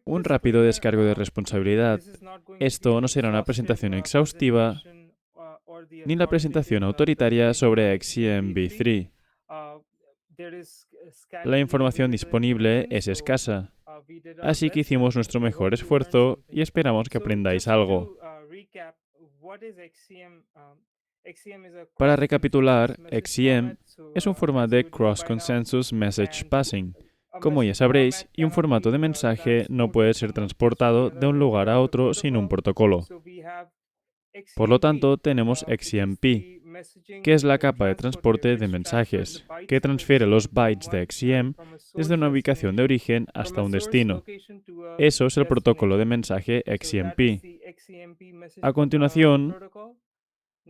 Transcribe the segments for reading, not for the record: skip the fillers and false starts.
Un rápido descargo de responsabilidad. Esto no será una presentación exhaustiva ni la presentación autoritaria sobre XCM v3. La información disponible es escasa, así que hicimos nuestro mejor esfuerzo y esperamos que aprendáis algo. Para recapitular, XCM es un formato de Cross Consensus Message Passing. Como ya sabréis, y un formato de mensaje no puede ser transportado de un lugar a otro sin un protocolo. Por lo tanto, tenemos XCMP, que es la capa de transporte de mensajes, que transfiere los bytes de XCM desde una ubicación de origen hasta un destino. Eso es el protocolo de mensaje XCMP. A continuación,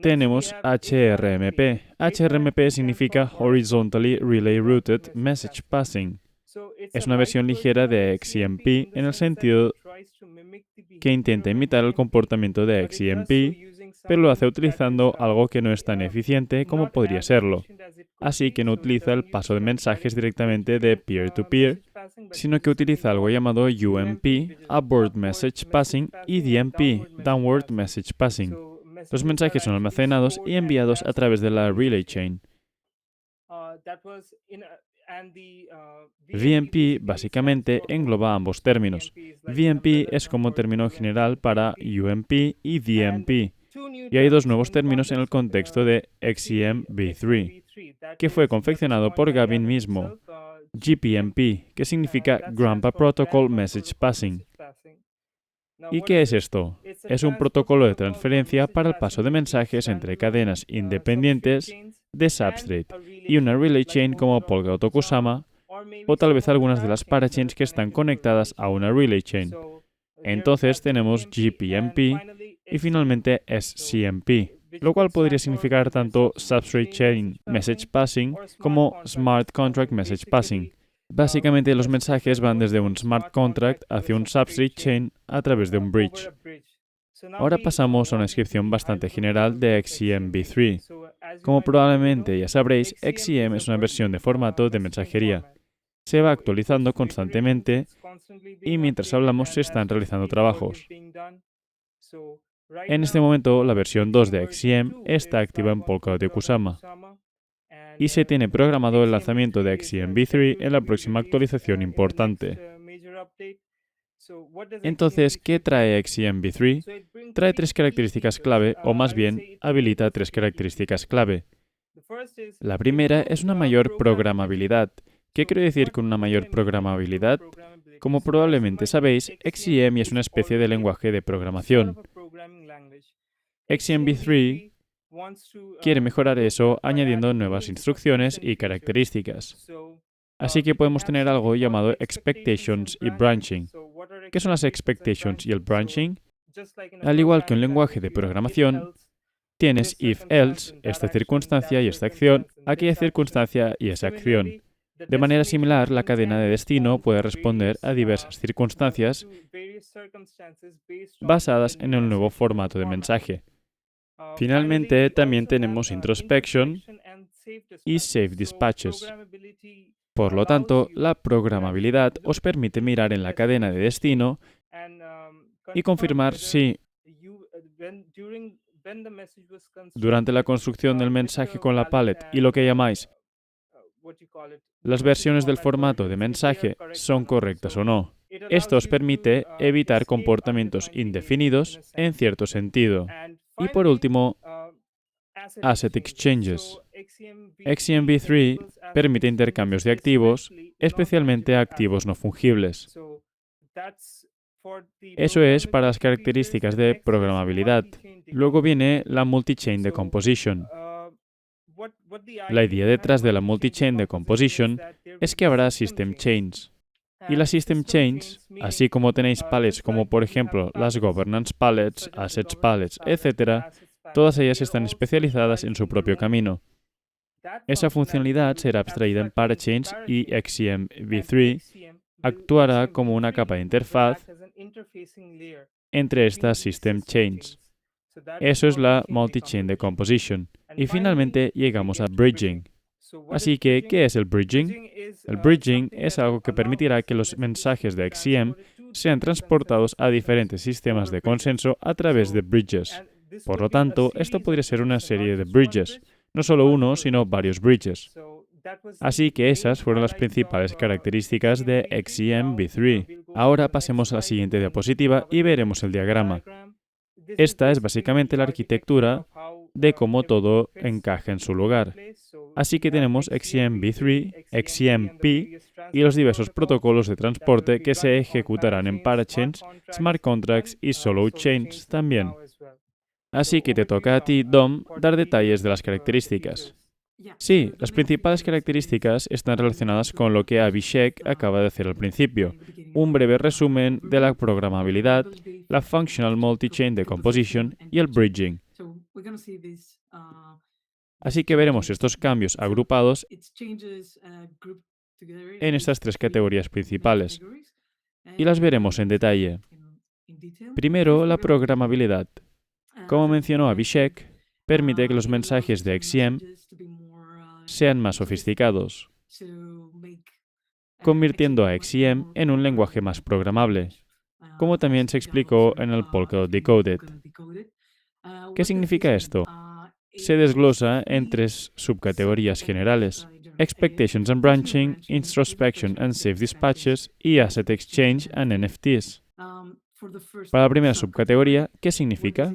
tenemos HRMP. HRMP significa Horizontally Relay Routed Message Passing. Es una versión ligera de XCMP en el sentido que intenta imitar el comportamiento de XCMP, pero lo hace utilizando algo que no es tan eficiente como podría serlo. Así que no utiliza el paso de mensajes directamente de peer-to-peer, sino que utiliza algo llamado UMP, Upward Message Passing, y DMP, Downward Message Passing. Los mensajes son almacenados y enviados a través de la relay chain. VMP básicamente engloba ambos términos. VMP es como término general para UMP y DMP. Y hay dos nuevos términos en el contexto de XCM v3, que fue confeccionado por Gavin mismo. GPMP, que significa Grandpa Protocol Message Passing. ¿Y qué es esto? Es un protocolo de transferencia para el paso de mensajes entre cadenas independientes de substrate y una relay chain como Polkadot o Tokusama, o tal vez algunas de las parachains que están conectadas a una relay chain. Entonces tenemos GPMP y finalmente SCMP, lo cual podría significar tanto Substrate Chain Message Passing como Smart Contract Message Passing. Básicamente los mensajes van desde un smart contract hacia un substrate chain a través de un bridge. Ahora pasamos a una descripción bastante general de XCM v3. Como probablemente ya sabréis, XCM es una versión de formato de mensajería. Se va actualizando constantemente y mientras hablamos se están realizando trabajos. En este momento, la versión 2 de XCM está activa en Polkadot y Kusama, y se tiene programado el lanzamiento de XCM v3 en la próxima actualización importante. Entonces, ¿qué trae XCM v3? Trae tres características clave, o más bien, habilita tres características clave. La primera es una mayor programabilidad. ¿Qué quiero decir con una mayor programabilidad? Como probablemente sabéis, XCM es una especie de lenguaje de programación. XCM v3 quiere mejorar eso añadiendo nuevas instrucciones y características. Así que podemos tener algo llamado expectations y branching. ¿Qué son las expectations y el branching? Al igual que un lenguaje de programación, tienes if-else, esta circunstancia y esta acción, aquella circunstancia y esa acción. De manera similar, la cadena de destino puede responder a diversas circunstancias basadas en el nuevo formato de mensaje. Finalmente, también tenemos introspection y safe dispatches. Por lo tanto, la programabilidad os permite mirar en la cadena de destino y confirmar si, durante la construcción del mensaje con la palette y lo que llamáis las versiones del formato de mensaje son correctas o no. Esto os permite evitar comportamientos indefinidos en cierto sentido. Y por último, Asset Exchanges. XCM v3 permite intercambios de activos, especialmente activos no fungibles. Eso es para las características de programabilidad. Luego viene la multi-chain decomposition. La idea detrás de la multi-chain decomposition es que habrá system chains. Y las system chains, así como tenéis palettes como por ejemplo las governance palettes, assets palettes, etc., todas ellas están especializadas en su propio camino. Esa funcionalidad será abstraída en parachains y XCM v3 actuará como una capa de interfaz entre estas system chains. Eso es la multi-chain decomposition. Y finalmente llegamos a bridging. Así que, ¿qué es el bridging? El bridging es algo que permitirá que los mensajes de XCM sean transportados a diferentes sistemas de consenso a través de bridges. Por lo tanto, esto podría ser una serie de bridges, no solo uno, sino varios bridges. Así que esas fueron las principales características de XCM v3. Ahora pasemos a la siguiente diapositiva y veremos el diagrama. Esta es básicamente la arquitectura de cómo todo encaja en su lugar. Así que tenemos XCM v3, XCM P y los diversos protocolos de transporte que se ejecutarán en parachains, smart contracts y solo chains también. Así que te toca a ti, Dom, dar detalles de las características. Sí, las principales características están relacionadas con lo que Abhishek acaba de hacer al principio. Un breve resumen de la programabilidad, la Functional Multi-Chain Decomposition y el Bridging. Así que veremos estos cambios agrupados en estas tres categorías principales y las veremos en detalle. Primero, la programabilidad. Como mencionó Abhishek, permite que los mensajes de XCM sean más sofisticados, convirtiendo a XCM en un lenguaje más programable, como también se explicó en el Polkadot Decoded. ¿Qué significa esto? Se desglosa en tres subcategorías generales: Expectations and Branching, Introspection and Safe Dispatches y Asset Exchange and NFTs. Para la primera subcategoría, ¿qué significa?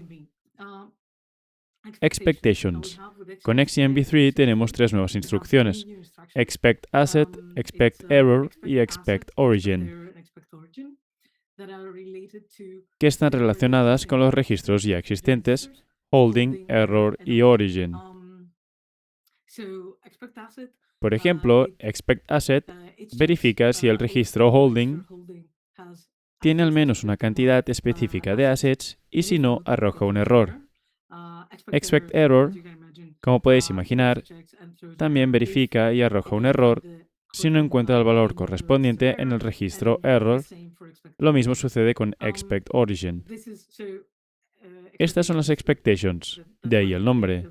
Expectations. Con XCM v3 tenemos tres nuevas instrucciones: Expect Asset, Expect Error y Expect Origin, que están relacionadas con los registros ya existentes, Holding, Error y Origin. Por ejemplo, Expect Asset verifica si el registro Holding tiene al menos una cantidad específica de assets y si no, arroja un error. Expect Error, como podéis imaginar, también verifica y arroja un error si no encuentra el valor correspondiente en el registro Error. Lo mismo sucede con Expect Origin. Estas son las expectations, de ahí el nombre.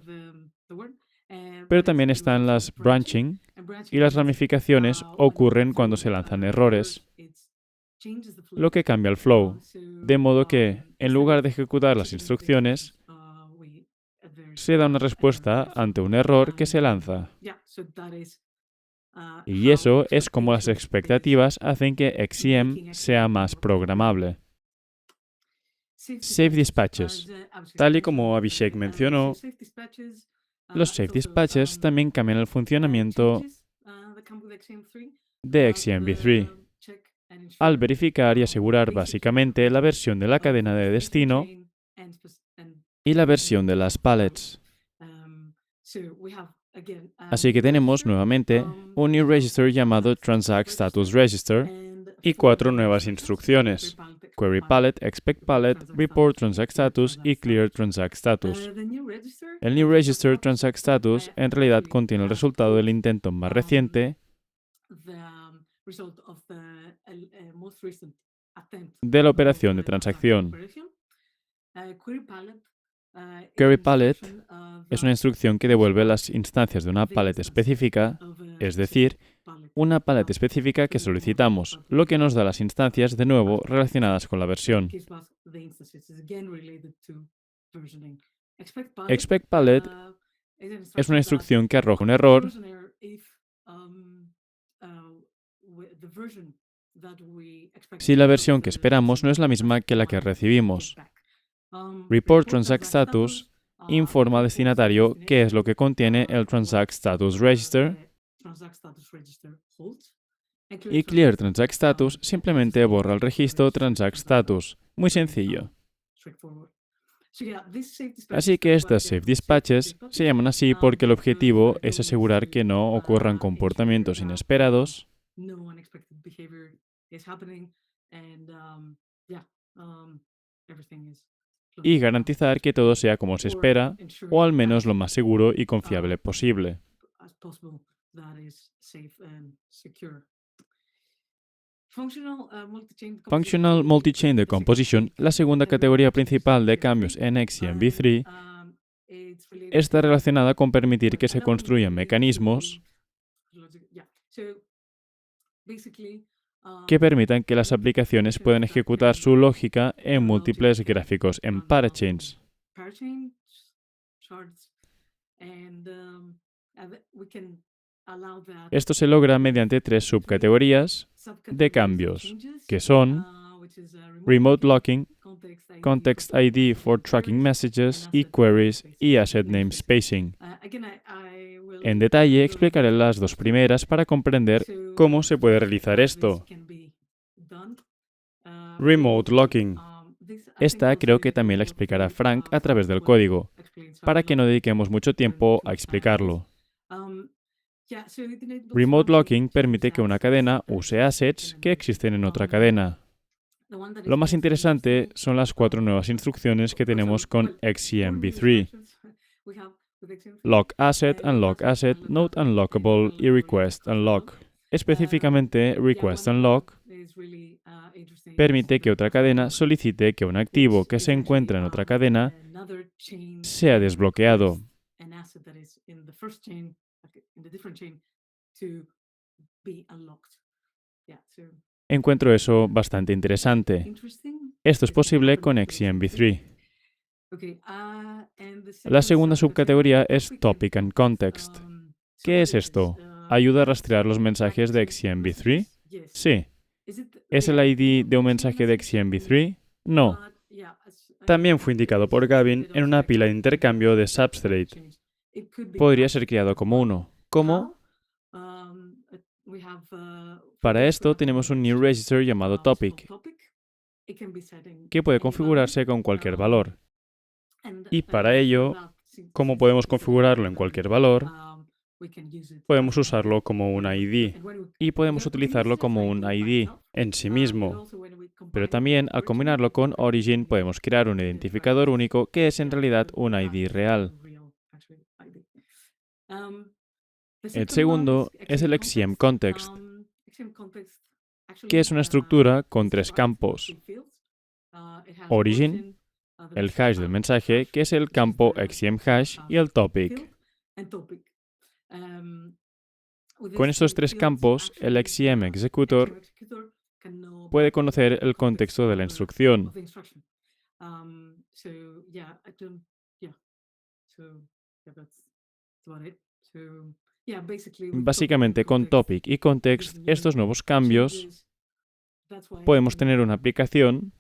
Pero también están las branching, y las ramificaciones ocurren cuando se lanzan errores, lo que cambia el flow, de modo que, en lugar de ejecutar las instrucciones, se da una respuesta ante un error que se lanza. Y eso es como las expectativas hacen que XCM sea más programable. Safe Dispatches. Tal y como Abhishek mencionó, los Safe Dispatches también cambian el funcionamiento de XCM v3, al verificar y asegurar básicamente la versión de la cadena de destino y la versión de las pallets. Así que tenemos nuevamente un new register llamado Transact Status Register y 4 nuevas instrucciones: Query Pallet, Expect Pallet, Report Transact Status y Clear Transact Status. El new register Transact Status en realidad contiene el resultado del intento más reciente de la operación de transacción. Query Pallet es una instrucción que devuelve las instancias de una pallet específica, es decir, una pallet específica que solicitamos, lo que nos da las instancias de nuevo relacionadas con la versión. Expect Pallet es una instrucción que arroja un error si la versión que esperamos no es la misma que la que recibimos. Report Transact Status informa al destinatario qué es lo que contiene el Transact Status Register, y Clear Transact Status simplemente borra el registro Transact Status. Muy sencillo. Así que estas Safe Dispatches se llaman así porque el objetivo es asegurar que no ocurran comportamientos inesperados y garantizar que todo sea como se espera, o al menos lo más seguro y confiable posible. Functional Multi-Chain Decomposition, la segunda categoría principal de cambios en XCM v3, está relacionada con permitir que se construyan mecanismos que permitan que las aplicaciones puedan ejecutar su lógica en múltiples gráficos, en parachains. Esto se logra mediante 3 subcategorías de cambios, que son Remote Locking, Context ID for Tracking Messages y Queries y Asset Name Spacing. En detalle explicaré las dos primeras para comprender cómo se puede realizar esto. Remote Locking. Esta creo que también la explicará Frank a través del código, para que no dediquemos mucho tiempo a explicarlo. Remote Locking permite que una cadena use assets que existen en otra cadena. Lo más interesante son las 4 nuevas instrucciones que tenemos con XCMv3. Lock Asset, Unlock Asset, Note Unlockable y Request Unlock. Específicamente, Request Unlock permite que otra cadena solicite que un activo que se encuentra en otra cadena sea desbloqueado. Encuentro eso bastante interesante. Esto es posible con XCMv3. La segunda subcategoría es Topic and Context. ¿Qué es esto? ¿Ayuda a rastrear los mensajes de XCMv3? Sí. ¿Es el ID de un mensaje de XCMv3? No. También fue indicado por Gavin en una pila de intercambio de Substrate. Podría ser creado como uno. ¿Cómo? Para esto tenemos un new register llamado topic, que puede configurarse con cualquier valor. Y para ello, como podemos configurarlo en cualquier valor, podemos usarlo como un ID y podemos utilizarlo como un ID en sí mismo. Pero también, al combinarlo con Origin, podemos crear un identificador único que es en realidad un ID real. El segundo es el XCM Context, que es una estructura con 3 campos. Origin, el hash del mensaje, que es el campo XCM hash, y el topic. Con estos 3 campos, el XCM Executor puede conocer el contexto de la instrucción. Básicamente, con topic y context, estos nuevos cambios, podemos tener una aplicación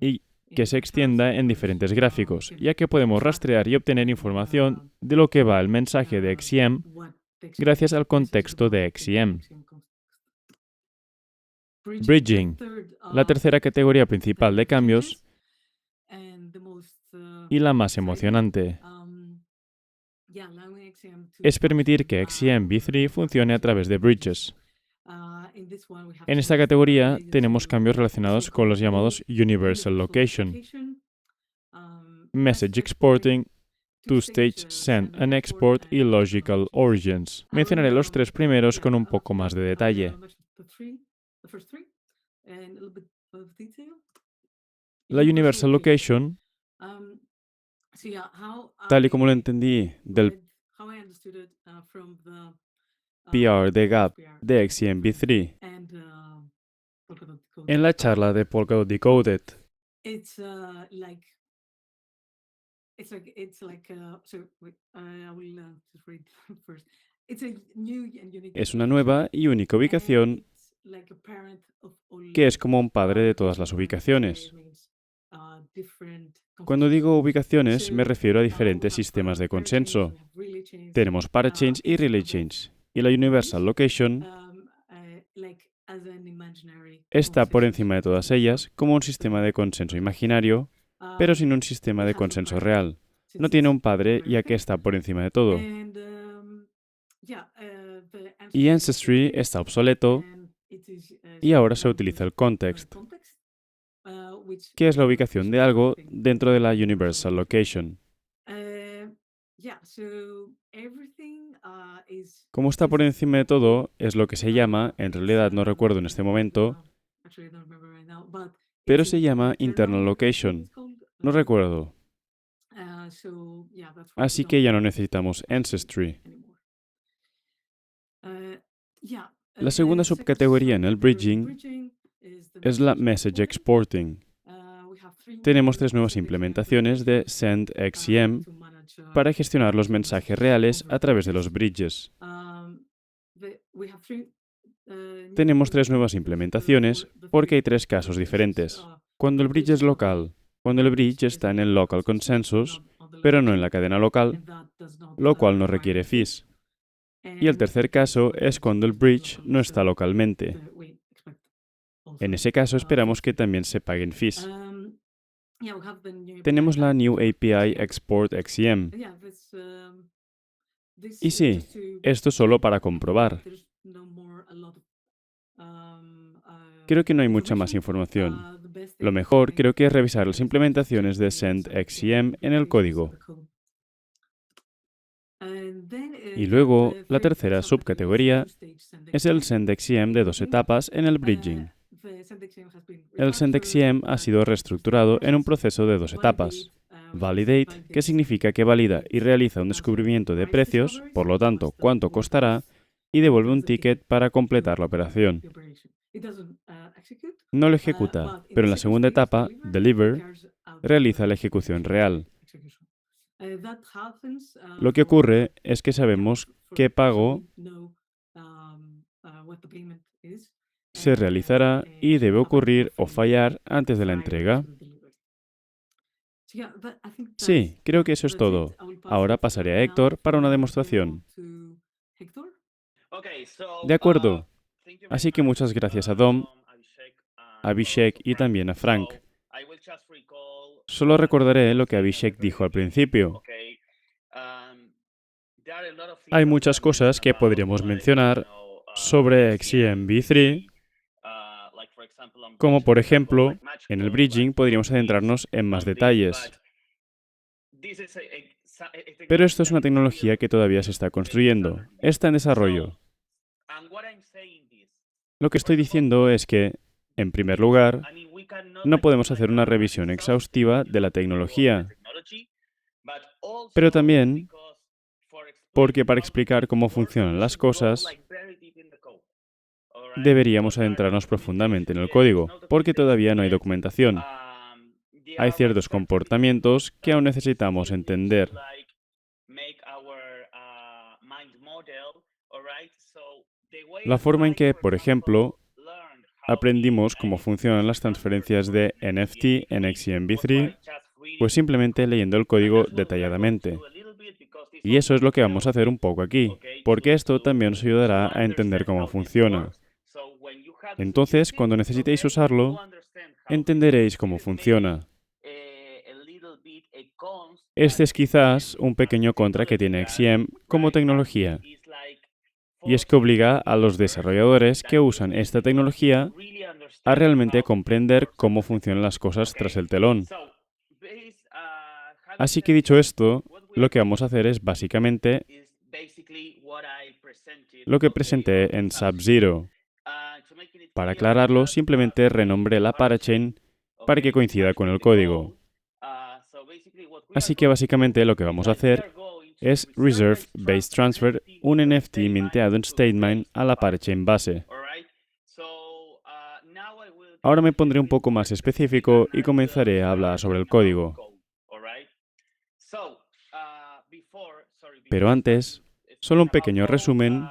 y que se extienda en diferentes gráficos, ya que podemos rastrear y obtener información de lo que va el mensaje de XCM gracias al contexto de XCM. Bridging, la tercera categoría principal de cambios y la más emocionante, es permitir que XCMv3 funcione a través de bridges. En esta categoría tenemos cambios relacionados con los llamados Universal Location, Message Exporting, Two-Stage Send and Export y Logical Origins. Mencionaré los 3 primeros con un poco más de detalle. La Universal Location, tal y como lo entendí del PR de Gap de XCMv3 en la charla de Polkadot Decoded, es una nueva y única ubicación que es como un padre de todas las ubicaciones. Cuando digo ubicaciones, me refiero a diferentes sistemas de consenso. Tenemos parachains y relay chains, y la Universal Location está por encima de todas ellas como un sistema de consenso imaginario, pero sin un sistema de consenso real. No tiene un padre, ya que está por encima de todo. Y Ancestry está obsoleto y ahora se utiliza el context, que es la ubicación de algo dentro de la Universal Location. Como está por encima de todo, es lo que se llama, en realidad no recuerdo en este momento, pero se llama Internal Location. No recuerdo. Así que ya no necesitamos Ancestry. La segunda subcategoría en el bridging es la Message Exporting. Tenemos 3 nuevas implementaciones de SendXCM para gestionar los mensajes reales a través de los bridges. Tenemos 3 nuevas implementaciones porque hay 3 casos diferentes. Cuando el bridge es local, cuando el bridge está en el local consensus, pero no en la cadena local, lo cual no requiere fees. Y el tercer caso es cuando el bridge no está localmente. En ese caso esperamos que también se paguen fees. Tenemos la New API Export XCM. Y sí, esto solo para comprobar. Creo que no hay mucha más información. Lo mejor creo que es revisar las implementaciones de SendXCM en el código. Y luego, la tercera subcategoría es el SendXCM de 2 etapas en el bridging. El SendXCM ha sido reestructurado en un proceso de 2 etapas. Validate, que significa que valida y realiza un descubrimiento de precios, por lo tanto, cuánto costará, y devuelve un ticket para completar la operación. No lo ejecuta, pero en la segunda etapa, Deliver, realiza la ejecución real. Lo que ocurre es que sabemos qué pago se realizará y debe ocurrir o fallar antes de la entrega. Sí, creo que eso es todo. Ahora pasaré a Héctor para una demostración. De acuerdo. Así que muchas gracias a Dom, a Abhishek y también a Frank. Solo recordaré lo que Abhishek dijo al principio. Hay muchas cosas que podríamos mencionar sobre XCM v3, como por ejemplo, en el bridging podríamos adentrarnos en más detalles. Pero esto es una tecnología que todavía se está construyendo, está en desarrollo. Lo que estoy diciendo es que, en primer lugar, no podemos hacer una revisión exhaustiva de la tecnología, pero también porque para explicar cómo funcionan las cosas, deberíamos adentrarnos profundamente en el código, porque todavía no hay documentación. Hay ciertos comportamientos que aún necesitamos entender. La forma en que, por ejemplo, aprendimos cómo funcionan las transferencias de NFT en XCM v3, pues simplemente leyendo el código detalladamente. Y eso es lo que vamos a hacer un poco aquí, porque esto también nos ayudará a entender cómo funciona. Entonces, cuando necesitéis usarlo, entenderéis cómo funciona. Este es quizás un pequeño contra que tiene XCM como tecnología, y es que obliga a los desarrolladores que usan esta tecnología a realmente comprender cómo funcionan las cosas tras el telón. Así que dicho esto, lo que vamos a hacer es básicamente lo que presenté en Sub-Zero. Para aclararlo, simplemente renombré la parachain para que coincida con el código. Así que básicamente lo que vamos a hacer es Reserve Base Transfer, un NFT minteado en StateMine a la parachain base. Ahora me pondré un poco más específico y comenzaré a hablar sobre el código. Pero antes, solo un pequeño resumen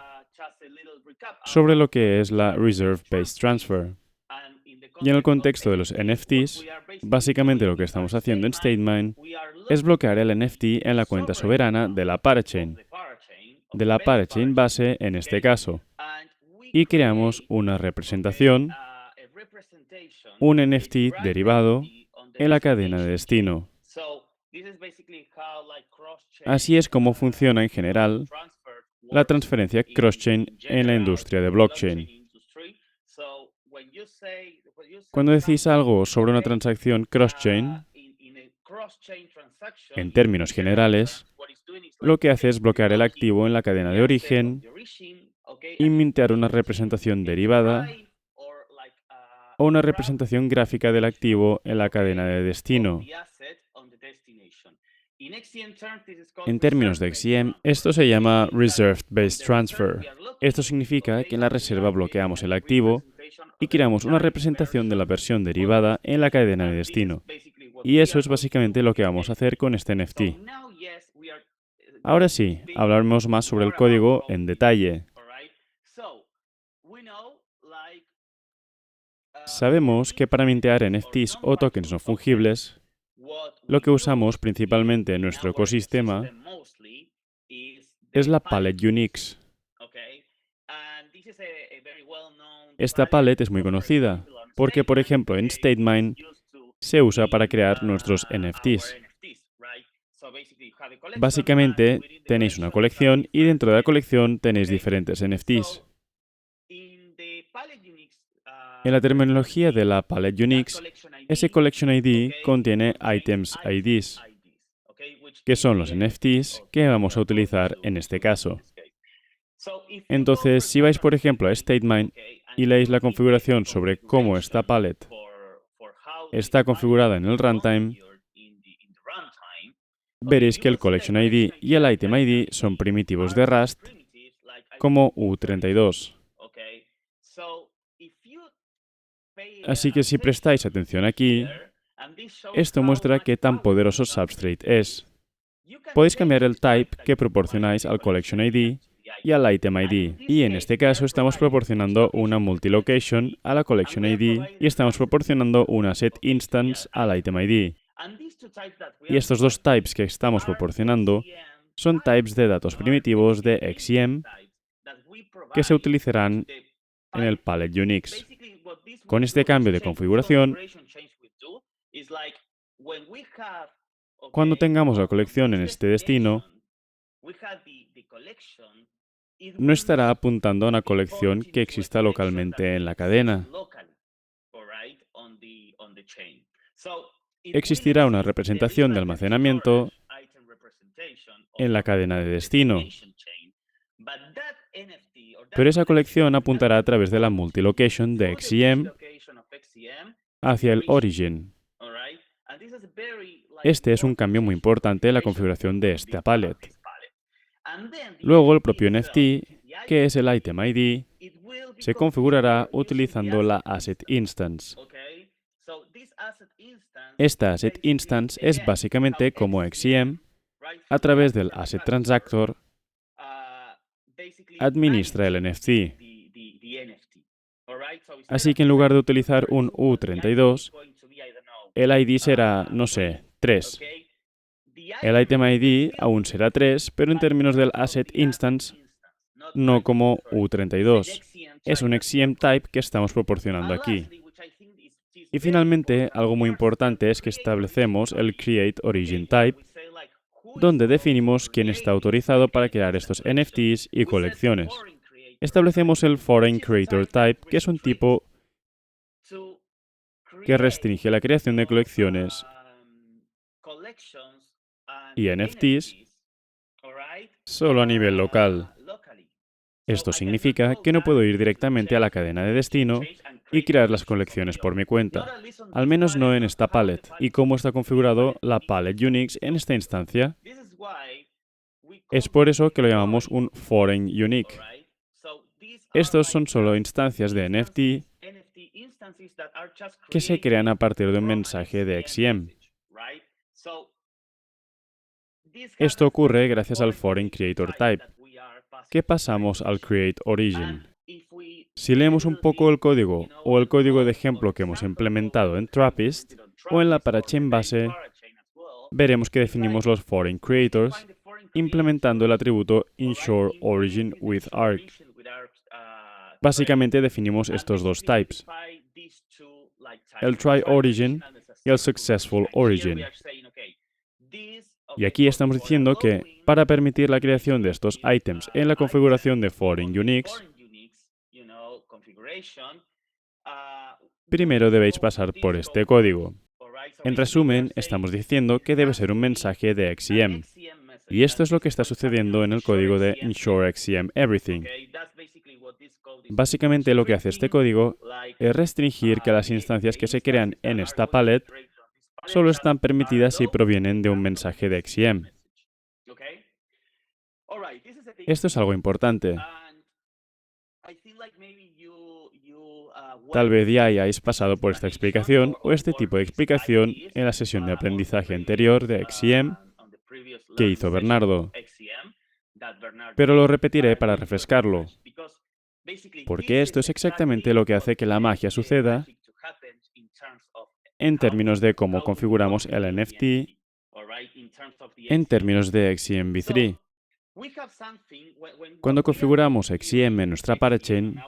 sobre lo que es la Reserve Base Transfer. Y en el contexto de los NFTs, básicamente lo que estamos haciendo en StateMine es bloquear el NFT en la cuenta soberana de la parachain base en este caso, y creamos una representación, un NFT derivado, en la cadena de destino. Así es como funciona en general la transferencia cross-chain en la industria de blockchain. Cuando decís algo sobre una transacción cross-chain, en términos generales, lo que hace es bloquear el activo en la cadena de origen y mintear una representación derivada o una representación gráfica del activo en la cadena de destino. En términos de XCM, esto se llama Reserved Base Transfer. Esto significa que en la reserva bloqueamos el activo y creamos una representación de la versión derivada en la cadena de destino. Y eso es básicamente lo que vamos a hacer con este NFT. Ahora sí, hablaremos más sobre el código en detalle. Sabemos que para mintear NFTs o tokens no fungibles, lo que usamos principalmente en nuestro ecosistema es la palette Unix. Esta palette es muy conocida porque, por ejemplo, en StateMine se usa para crear nuestros NFTs. Básicamente, tenéis una colección y dentro de la colección tenéis diferentes NFTs. En la terminología de la palette Unix, ese Collection ID contiene Items IDs, que son los NFTs que vamos a utilizar en este caso. Entonces, si vais, por ejemplo, a StateMine y leéis la configuración sobre cómo esta palette está configurada en el runtime, veréis que el Collection ID y el Item ID son primitivos de Rust como U32. Así que si prestáis atención aquí, esto muestra qué tan poderoso Substrate es. Podéis cambiar el type que proporcionáis al Collection ID y al Item ID. Y en este caso estamos proporcionando una multilocation a la Collection ID y estamos proporcionando una set instance al Item ID. Y estos dos types que estamos proporcionando son types de datos primitivos de XCM que se utilizarán en el palette Unix. Con este cambio de configuración, cuando tengamos la colección en este destino, no estará apuntando a una colección que exista localmente en la cadena. Existirá una representación de almacenamiento en la cadena de destino, pero esa colección apuntará a través de la multilocation de XCM hacia el origin. Este es un cambio muy importante en la configuración de esta palette. Luego, el propio NFT, que es el Item ID, se configurará utilizando la Asset Instance. Esta Asset Instance es básicamente como XCM, a través del Asset Transactor, administra el NFT. Así que en lugar de utilizar un U32, el ID será, no sé, 3. El Item ID aún será 3, pero en términos del Asset Instance, no como U32. Es un XCM type que estamos proporcionando aquí. Y finalmente, algo muy importante es que establecemos el Create Origin Type, donde definimos quién está autorizado para crear estos NFTs y colecciones. Establecemos el Foreign Creator Type, que es un tipo que restringe la creación de colecciones y NFTs solo a nivel local. Esto significa que no puedo ir directamente a la cadena de destino y crear las colecciones por mi cuenta, al menos no en esta palette. ¿Y cómo está configurado la palette Unix en esta instancia? Es por eso que lo llamamos un Foreign Unique. Estos son solo instancias de NFT que se crean a partir de un mensaje de XCM. Esto ocurre gracias al Foreign Creator Type, que pasamos al Create Origin. Si leemos un poco el código o el código de ejemplo que hemos implementado en Trappist o en la parachain base, veremos que definimos los Foreign Creators implementando el atributo ensure origin with arg. Básicamente definimos estos dos types, el try origin y el successful origin. Y aquí estamos diciendo que, para permitir la creación de estos items en la configuración de Foreign Unix, primero debéis pasar por este código. En resumen, estamos diciendo que debe ser un mensaje de XCM. Y esto es lo que está sucediendo en el código de Ensure XCM Everything. Básicamente lo que hace este código es restringir que las instancias que se crean en esta palette solo están permitidas si provienen de un mensaje de XCM. Esto es algo importante. Tal vez ya hayáis pasado por esta explicación o este tipo de explicación en la sesión de aprendizaje anterior de XCM que hizo Bernardo, pero lo repetiré para refrescarlo, porque esto es exactamente lo que hace que la magia suceda en términos de cómo configuramos el NFT, en términos de XCM v3. Cuando configuramos XCM en nuestra parachain,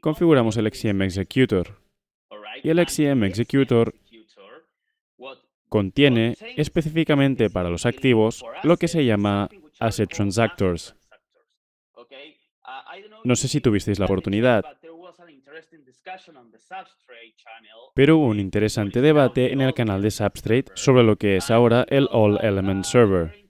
configuramos el XCM Executor. Y el XCM Executor contiene, específicamente para los activos, lo que se llama Asset Transactors. No sé si tuvisteis la oportunidad, pero hubo un interesante debate en el canal de Substrate sobre lo que es ahora el All Element Server.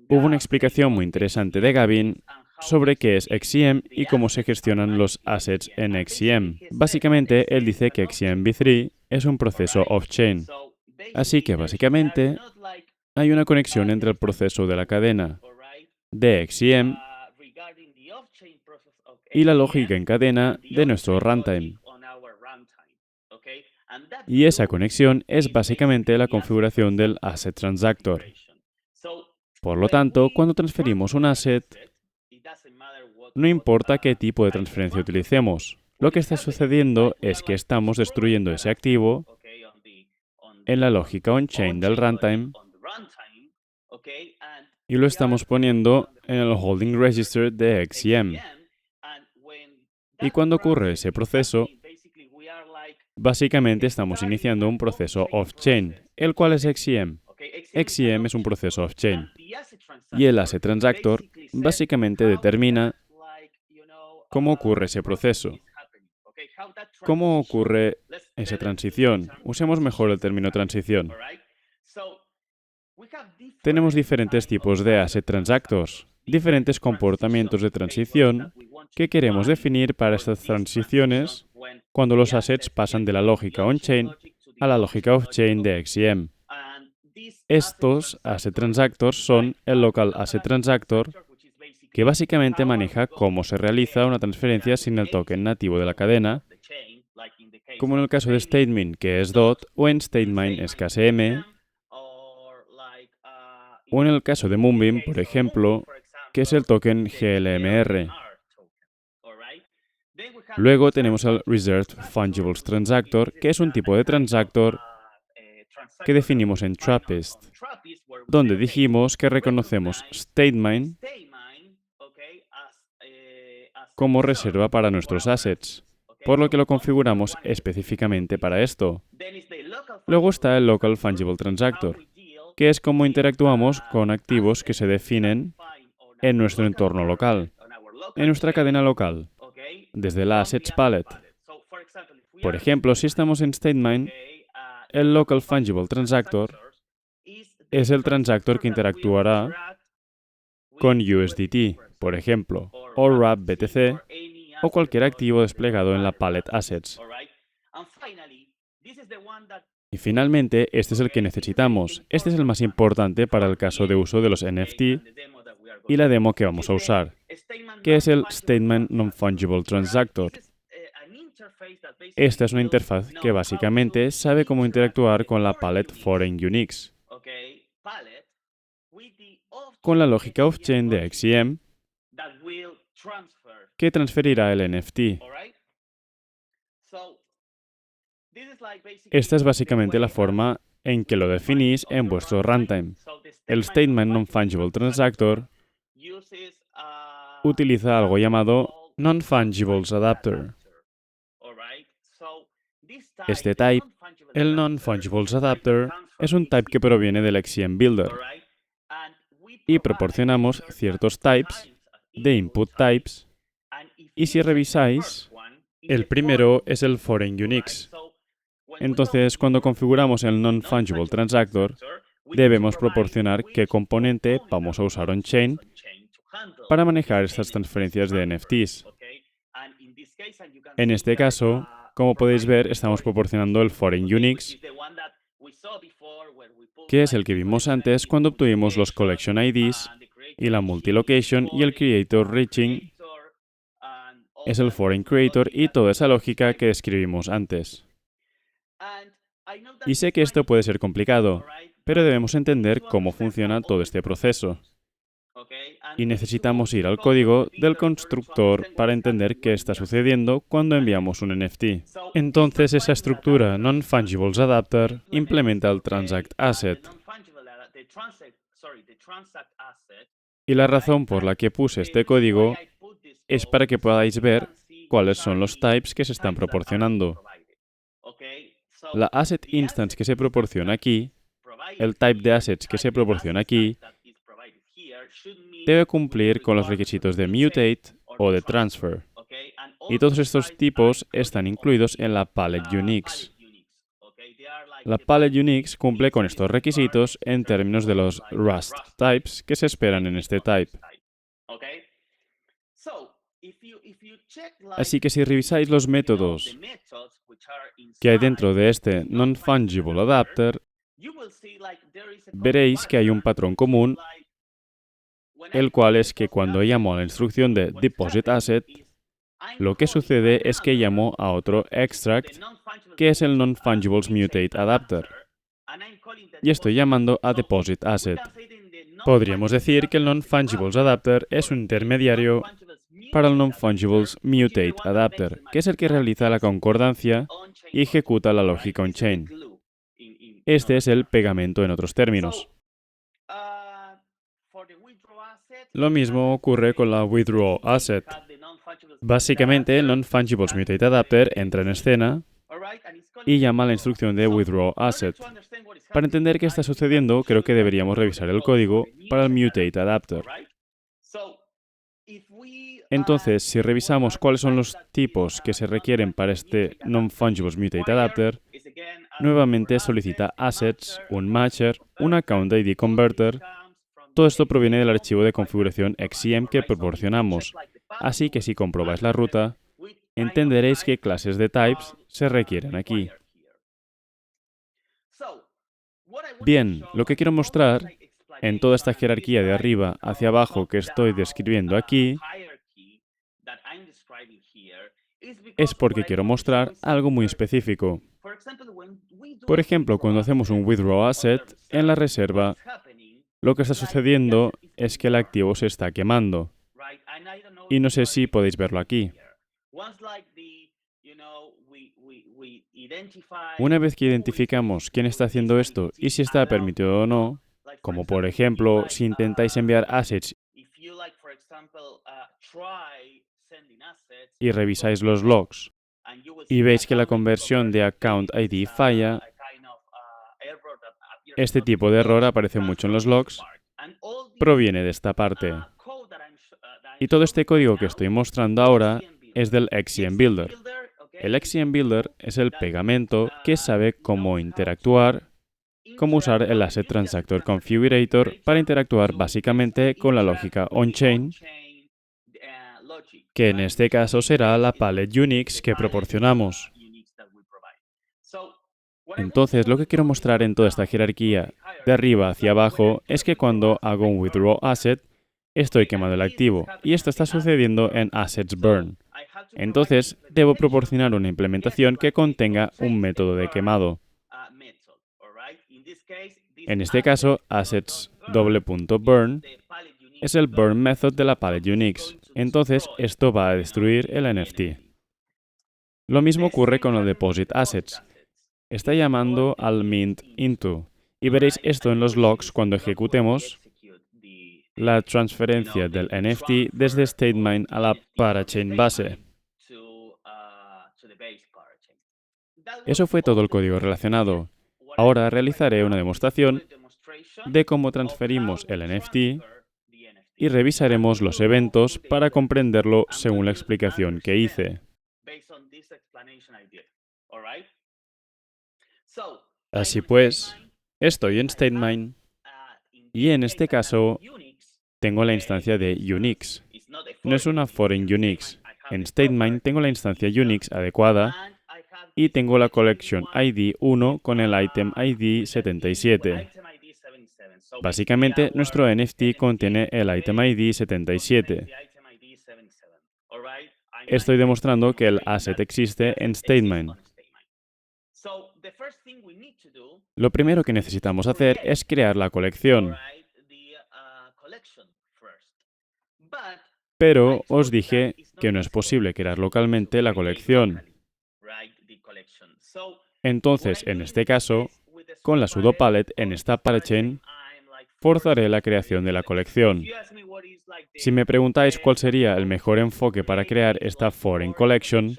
Hubo una explicación muy interesante de Gavin sobre qué es XCM y cómo se gestionan los assets en XCM. Básicamente, él dice que XCM v3 es un proceso off-chain. Así que, básicamente, hay una conexión entre el proceso de la cadena de XCM y la lógica en cadena de nuestro runtime. Y esa conexión es básicamente la configuración del Asset Transactor. Por lo tanto, cuando transferimos un asset, no importa qué tipo de transferencia utilicemos, lo que está sucediendo es que estamos destruyendo ese activo en la lógica on-chain del runtime y lo estamos poniendo en el holding register de XCM. Y cuando ocurre ese proceso, básicamente estamos iniciando un proceso off-chain, el cual es XCM. XCM es un proceso off-chain. Y el Asset Transactor básicamente determina cómo ocurre ese proceso. ¿Cómo ocurre esa transición? Usemos mejor el término transición. Tenemos diferentes tipos de Asset Transactors, diferentes comportamientos de transición que queremos definir para estas transiciones cuando los assets pasan de la lógica on-chain a la lógica off-chain de XCM. Estos Asset Transactors son el Local Asset Transactor, que básicamente maneja cómo se realiza una transferencia sin el token nativo de la cadena, como en el caso de StateMint, que es DOT, o en StateMine es KSM, o en el caso de Moonbeam, por ejemplo, que es el token GLMR. Luego tenemos el Reserved Fungibles Transactor, que es un tipo de transactor que definimos en Trappist, donde dijimos que reconocemos StateMine como reserva para nuestros assets, por lo que lo configuramos específicamente para esto. Luego está el Local Fungible Transactor, que es cómo interactuamos con activos que se definen en nuestro entorno local, en nuestra cadena local, desde la Assets Palette. Por ejemplo, si estamos en StateMine, el Local Fungible Transactor es el transactor que interactuará con USDT, por ejemplo, o wrap BTC, o cualquier activo desplegado en la Palette Assets. Y finalmente, este es el que necesitamos. Este es el más importante para el caso de uso de los NFT y la demo que vamos a usar, que es el Statement Non-Fungible Transactor. Esta es una interfaz que básicamente sabe cómo interactuar con la Palette Foreign Uniques, con la lógica off-chain de XCM, que transferirá el NFT. Esta es básicamente la forma en que lo definís en vuestro runtime. El Statement Non-Fungible Transactor utiliza algo llamado Non-Fungibles Adapter. Este type, el Non-Fungibles Adapter, es un type que proviene del XCM Builder y proporcionamos ciertos types de input types, y si revisáis, el primero es el Foreign Uniques. Entonces, cuando configuramos el Non-Fungible Transactor, debemos proporcionar qué componente vamos a usar on-chain para manejar estas transferencias de NFTs. En este caso, Como podéis ver, estamos proporcionando el foreign Unix, que es el que vimos antes cuando obtuvimos los collection IDs, y la multilocation y el creator reaching es el foreign creator y toda esa lógica que describimos antes. Y sé que esto puede ser complicado, pero debemos entender cómo funciona todo este proceso. Y necesitamos ir al código del constructor para entender qué está sucediendo cuando enviamos un NFT. Entonces, esa estructura non-fungibles adapter implementa el transact asset. Y la razón por la que puse este código es para que podáis ver cuáles son los types que se están proporcionando. La asset instance que se proporciona aquí, el type de assets que se proporciona aquí, debe cumplir con los requisitos de mutate o de transfer. Y todos estos tipos están incluidos en la palette Unix. La palette Unix cumple con estos requisitos en términos de los Rust types que se esperan en este type. Así que si revisáis los métodos que hay dentro de este non-fungible adapter, veréis que hay un patrón común, el cual es que cuando llamo a la instrucción de deposit asset, lo que sucede es que llamo a otro extract, que es el non-fungibles mutate adapter, y estoy llamando a deposit asset. Podríamos decir que el non-fungibles adapter es un intermediario para el non-fungibles mutate adapter, que es el que realiza la concordancia y ejecuta la lógica on-chain. Este es el pegamento en otros términos. Lo mismo ocurre con la withdraw asset. Básicamente, el non-fungibles mutate adapter entra en escena y llama a la instrucción de withdraw asset. Para entender qué está sucediendo, creo que deberíamos revisar el código para el mutate adapter. Entonces, si revisamos cuáles son los tipos que se requieren para este non-fungibles mutate adapter, nuevamente solicita assets, un matcher, un account ID converter. Todo esto proviene del archivo de configuración XCM que proporcionamos, así que si comprobáis la ruta, entenderéis qué clases de types se requieren aquí. Bien, lo que quiero mostrar en toda esta jerarquía de arriba hacia abajo que estoy describiendo aquí es porque quiero mostrar algo muy específico. Por ejemplo, cuando hacemos un withdraw asset en la reserva, lo que está sucediendo es que el activo se está quemando. Y no sé si podéis verlo aquí. Una vez que identificamos quién está haciendo esto y si está permitido o no, como por ejemplo, si intentáis enviar assets y revisáis los logs y veis que la conversión de account ID falla, este tipo de error aparece mucho en los logs, proviene de esta parte. Y todo este código que estoy mostrando ahora es del XCM Builder. El XCM Builder es el pegamento que sabe cómo interactuar, cómo usar el Asset Transactor Configurator para interactuar básicamente con la lógica on-chain, que en este caso será la palette Unix que proporcionamos. Entonces, lo que quiero mostrar en toda esta jerarquía, de arriba hacia abajo, es que cuando hago un withdraw asset, estoy quemando el activo, y esto está sucediendo en assets burn. Entonces, debo proporcionar una implementación que contenga un método de quemado. En este caso, assets.burn es el burn method de la palette Unix. Entonces, esto va a destruir el NFT. Lo mismo ocurre con el deposit assets. Está llamando al mint into. Y veréis esto en los logs cuando ejecutemos la transferencia del NFT desde StateMine a la parachain base. Eso fue todo el código relacionado. Ahora realizaré una demostración de cómo transferimos el NFT y revisaremos los eventos para comprenderlo según la explicación que hice. Así pues, estoy en StateMine y en este caso tengo la instancia de Unix. No es una foreign Unix. En StateMine tengo la instancia Unix adecuada y tengo la collection ID 1 con el item ID 77. Básicamente, nuestro NFT contiene el item ID 77. Estoy demostrando que el asset existe en StateMine. Lo primero que necesitamos hacer es crear la colección. Pero os dije que no es posible crear localmente la colección. Entonces, en este caso, con la sudo palette en esta parachain, forzaré la creación de la colección. Si me preguntáis cuál sería el mejor enfoque para crear esta foreign collection,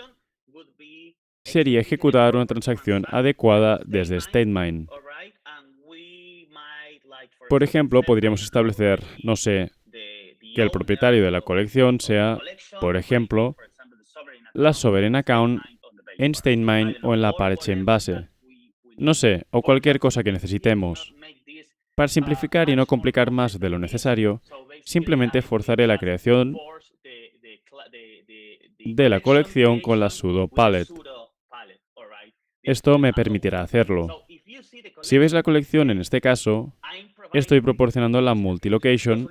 sería ejecutar una transacción adecuada desde StateMine. Por ejemplo, podríamos establecer, no sé, que el propietario de la colección sea, por ejemplo, la sovereign account en StateMine o en la parachain base. No sé, o cualquier cosa que necesitemos. Para simplificar y no complicar más de lo necesario, simplemente forzaré la creación de la colección con la sudo palette. Esto me permitirá hacerlo. Si veis la colección en este caso, estoy proporcionando la multilocation,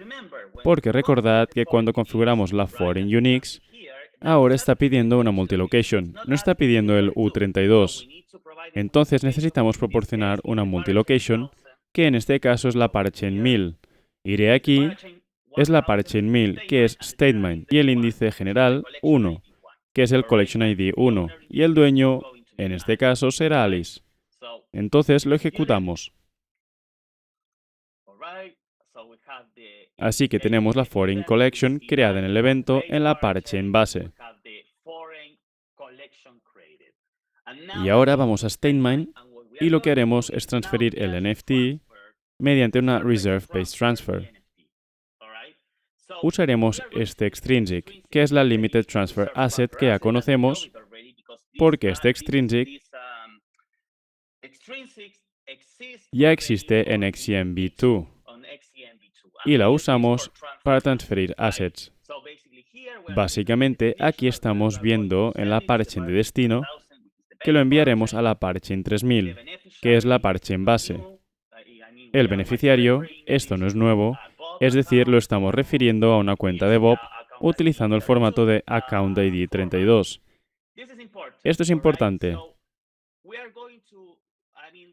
porque recordad que cuando configuramos la foreign Unix, ahora está pidiendo una multilocation, no está pidiendo el U32. Entonces necesitamos proporcionar una multilocation, que en este caso es la parachain 1000. Iré aquí, es la parachain 1000, que es StateMine, y el índice general 1, que es el collection ID 1, y el dueño, en este caso, será Alice. Entonces lo ejecutamos. Así que tenemos la foreign collection creada en el evento en la parachain base. Y ahora vamos a StateMine y lo que haremos es transferir el NFT mediante una Reserve-Based Transfer. Usaremos este extrinsic, que es la Limited Transfer Asset que ya conocemos, porque este extrinsic ya existe en XEMB2 y la usamos para transferir assets. Básicamente, aquí estamos viendo en la parachain de destino que lo enviaremos a la parachain 3000, que es la parachain base. El beneficiario, esto no es nuevo, es decir, lo estamos refiriendo a una cuenta de Bob utilizando el formato de Account ID 32. Esto es importante.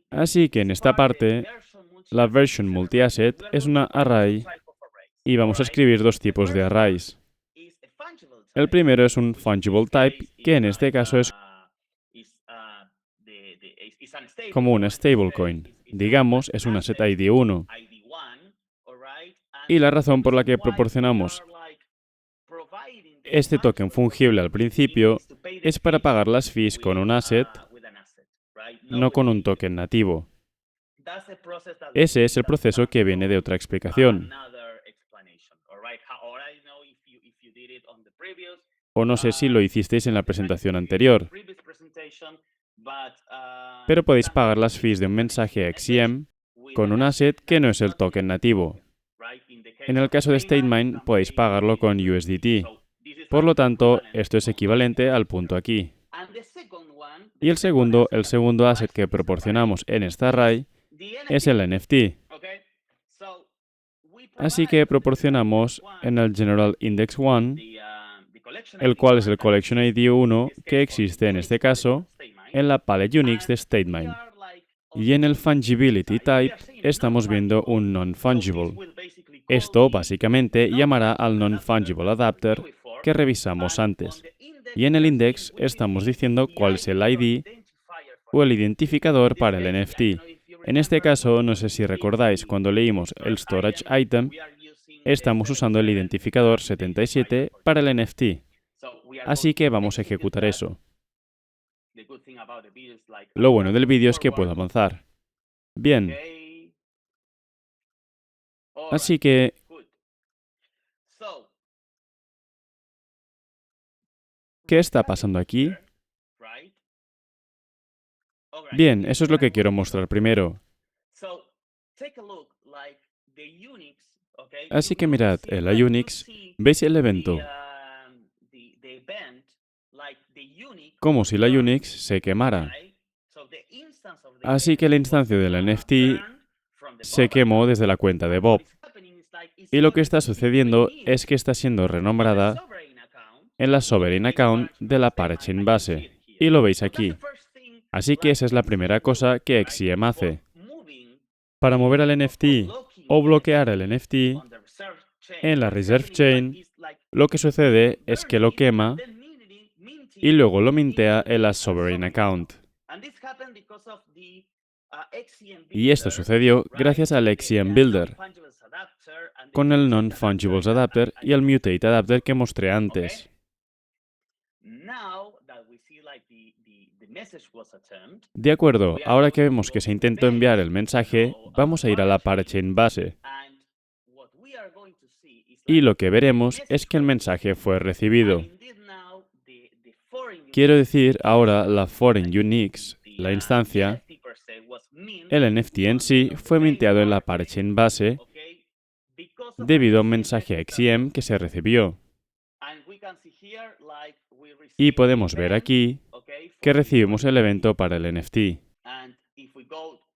Así que en esta parte, la version multi-asset es una array y vamos a escribir dos tipos de arrays. El primero es un fungible type, que en este caso es como una stablecoin. Digamos, es un asset ID 1. Y la razón por la que proporcionamos este token fungible al principio es para pagar las fees con un asset, no con un token nativo. Ese es el proceso que viene de otra explicación. O no sé si lo hicisteis en la presentación anterior. Pero podéis pagar las fees de un mensaje XCM con un asset que no es el token nativo. En el caso de StateMine, podéis pagarlo con USDT. Por lo tanto, esto es equivalente al punto aquí. Y el segundo asset que proporcionamos en esta array es el NFT. Así que proporcionamos en el General Index 1, el cual es el Collection ID 1 que existe en este caso en la palette Unix de StateMine. Y en el Fungibility Type estamos viendo un Non-Fungible. Esto básicamente llamará al Non-Fungible Adapter que revisamos antes. Y en el index estamos diciendo cuál es el ID o el identificador para el NFT. En este caso, no sé si recordáis, cuando leímos el Storage Item, estamos usando el identificador 77 para el NFT. Así que vamos a ejecutar eso. Lo bueno del vídeo es que puedo avanzar. Bien. Así que ¿qué está pasando aquí? Bien, eso es lo que quiero mostrar primero. Así que mirad, en la Unix, ¿veis el evento? como si la Unix se quemara. Así que la instancia del NFT se quemó desde la cuenta de Bob. Y lo que está sucediendo es que está siendo renombrada en la Sovereign Account de la parachain base. Y lo veis aquí. Así que esa es la primera cosa que XCM hace. Para mover al NFT o bloquear el NFT en la Reserve Chain, lo que sucede es que lo quema y luego lo mintea en la Sovereign Account. Y esto sucedió gracias al XCM Builder, con el Non-Fungibles Adapter y el Mutate Adapter que mostré antes. De acuerdo, ahora que vemos que se intentó enviar el mensaje, vamos a ir a la parachain base. Y lo que veremos es que el mensaje fue recibido. Quiero decir, ahora la Foreign Unix, la instancia, el NFT en sí, fue minteado en la parachain base debido a un mensaje XCM que se recibió. Y podemos ver aquí que recibimos el evento para el NFT.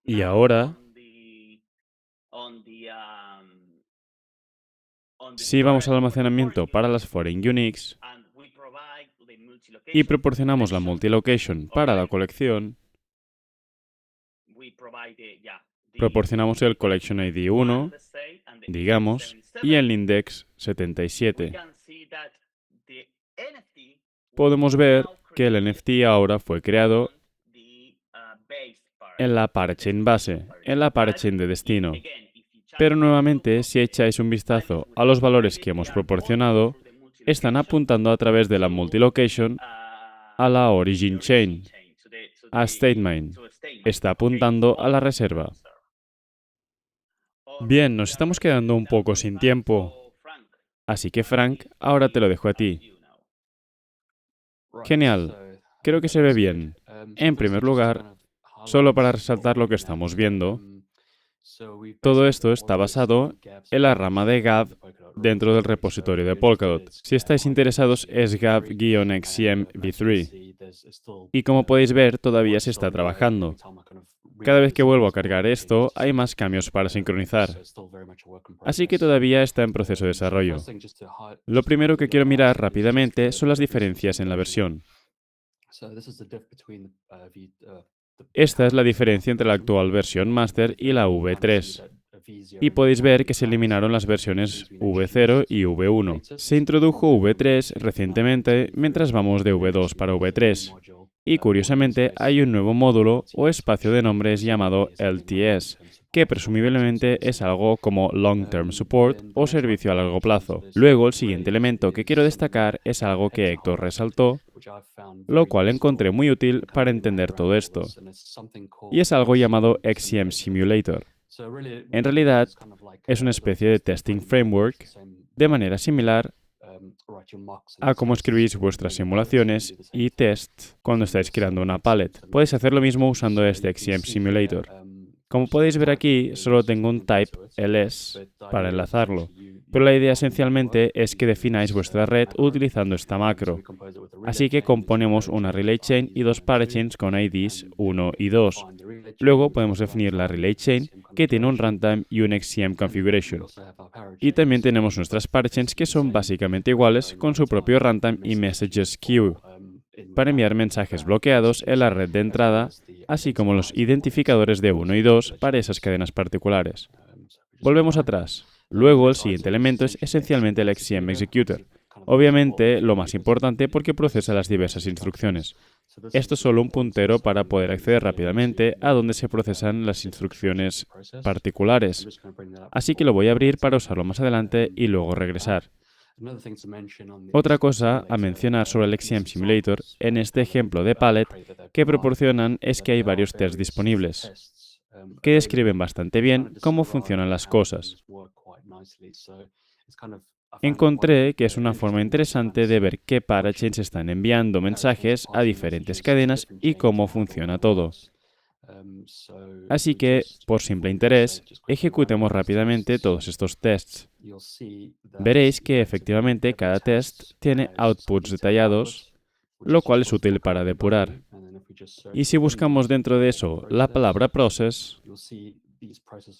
Y ahora, si vamos al almacenamiento para las Foreign Unix y proporcionamos la multilocation para la colección, proporcionamos el Collection ID 1, digamos, y el index 77. Podemos ver que el NFT ahora fue creado en la parachain base, en la parachain de destino. Pero nuevamente, si echáis un vistazo a los valores que hemos proporcionado, están apuntando a través de la multilocation a la origin chain, a StateMain. Está apuntando a la reserva. Bien, nos estamos quedando un poco sin tiempo. Así que Frank, ahora te lo dejo a ti. Genial. Creo que se ve bien. En primer lugar, solo para resaltar lo que estamos viendo, todo esto está basado en la rama de Gab dentro del repositorio de Polkadot. Si estáis interesados, es Gab-XCM v3. Y como podéis ver, todavía se está trabajando. Cada vez que vuelvo a cargar esto, hay más cambios para sincronizar. Así que todavía está en proceso de desarrollo. Lo primero que quiero mirar rápidamente son las diferencias en la versión. Esta es la diferencia entre la actual versión Master y la V3. Y podéis ver que se eliminaron las versiones V0 y V1. Se introdujo V3 recientemente mientras vamos de V2 para V3. Y curiosamente hay un nuevo módulo o espacio de nombres llamado LTS, que presumiblemente es algo como Long Term Support o servicio a largo plazo. Luego, el siguiente elemento que quiero destacar es algo que Héctor resaltó, lo cual encontré muy útil para entender todo esto. Y es algo llamado XCM Simulator. En realidad, es una especie de testing framework de manera similar a cómo escribís vuestras simulaciones y tests cuando estáis creando una palette. Podéis hacer lo mismo usando este XCM Simulator. Como podéis ver aquí, solo tengo un type ls para enlazarlo, pero la idea esencialmente es que defináis vuestra red utilizando esta macro. Así que componemos una relay chain y dos parachains con IDs 1 y 2. Luego podemos definir la relay chain que tiene un runtime y un XCM configuration. Y también tenemos nuestras parachains que son básicamente iguales con su propio runtime y messages queue para enviar mensajes bloqueados en la red de entrada, así como los identificadores de 1 y 2 para esas cadenas particulares. Volvemos atrás. Luego, el siguiente elemento es esencialmente el XCM Executor. Obviamente, lo más importante porque procesa las diversas instrucciones. Esto es solo un puntero para poder acceder rápidamente a donde se procesan las instrucciones particulares. Así que lo voy a abrir para usarlo más adelante y luego regresar. Otra cosa a mencionar sobre el XCM Simulator en este ejemplo de palette que proporcionan es que hay varios tests disponibles que describen bastante bien cómo funcionan las cosas. Encontré que es una forma interesante de ver qué parachains están enviando mensajes a diferentes cadenas y cómo funciona todo. Así que, por simple interés, ejecutemos rápidamente todos estos tests. Veréis que efectivamente cada test tiene outputs detallados lo cual es útil para depurar. Y si buscamos dentro de eso la palabra process,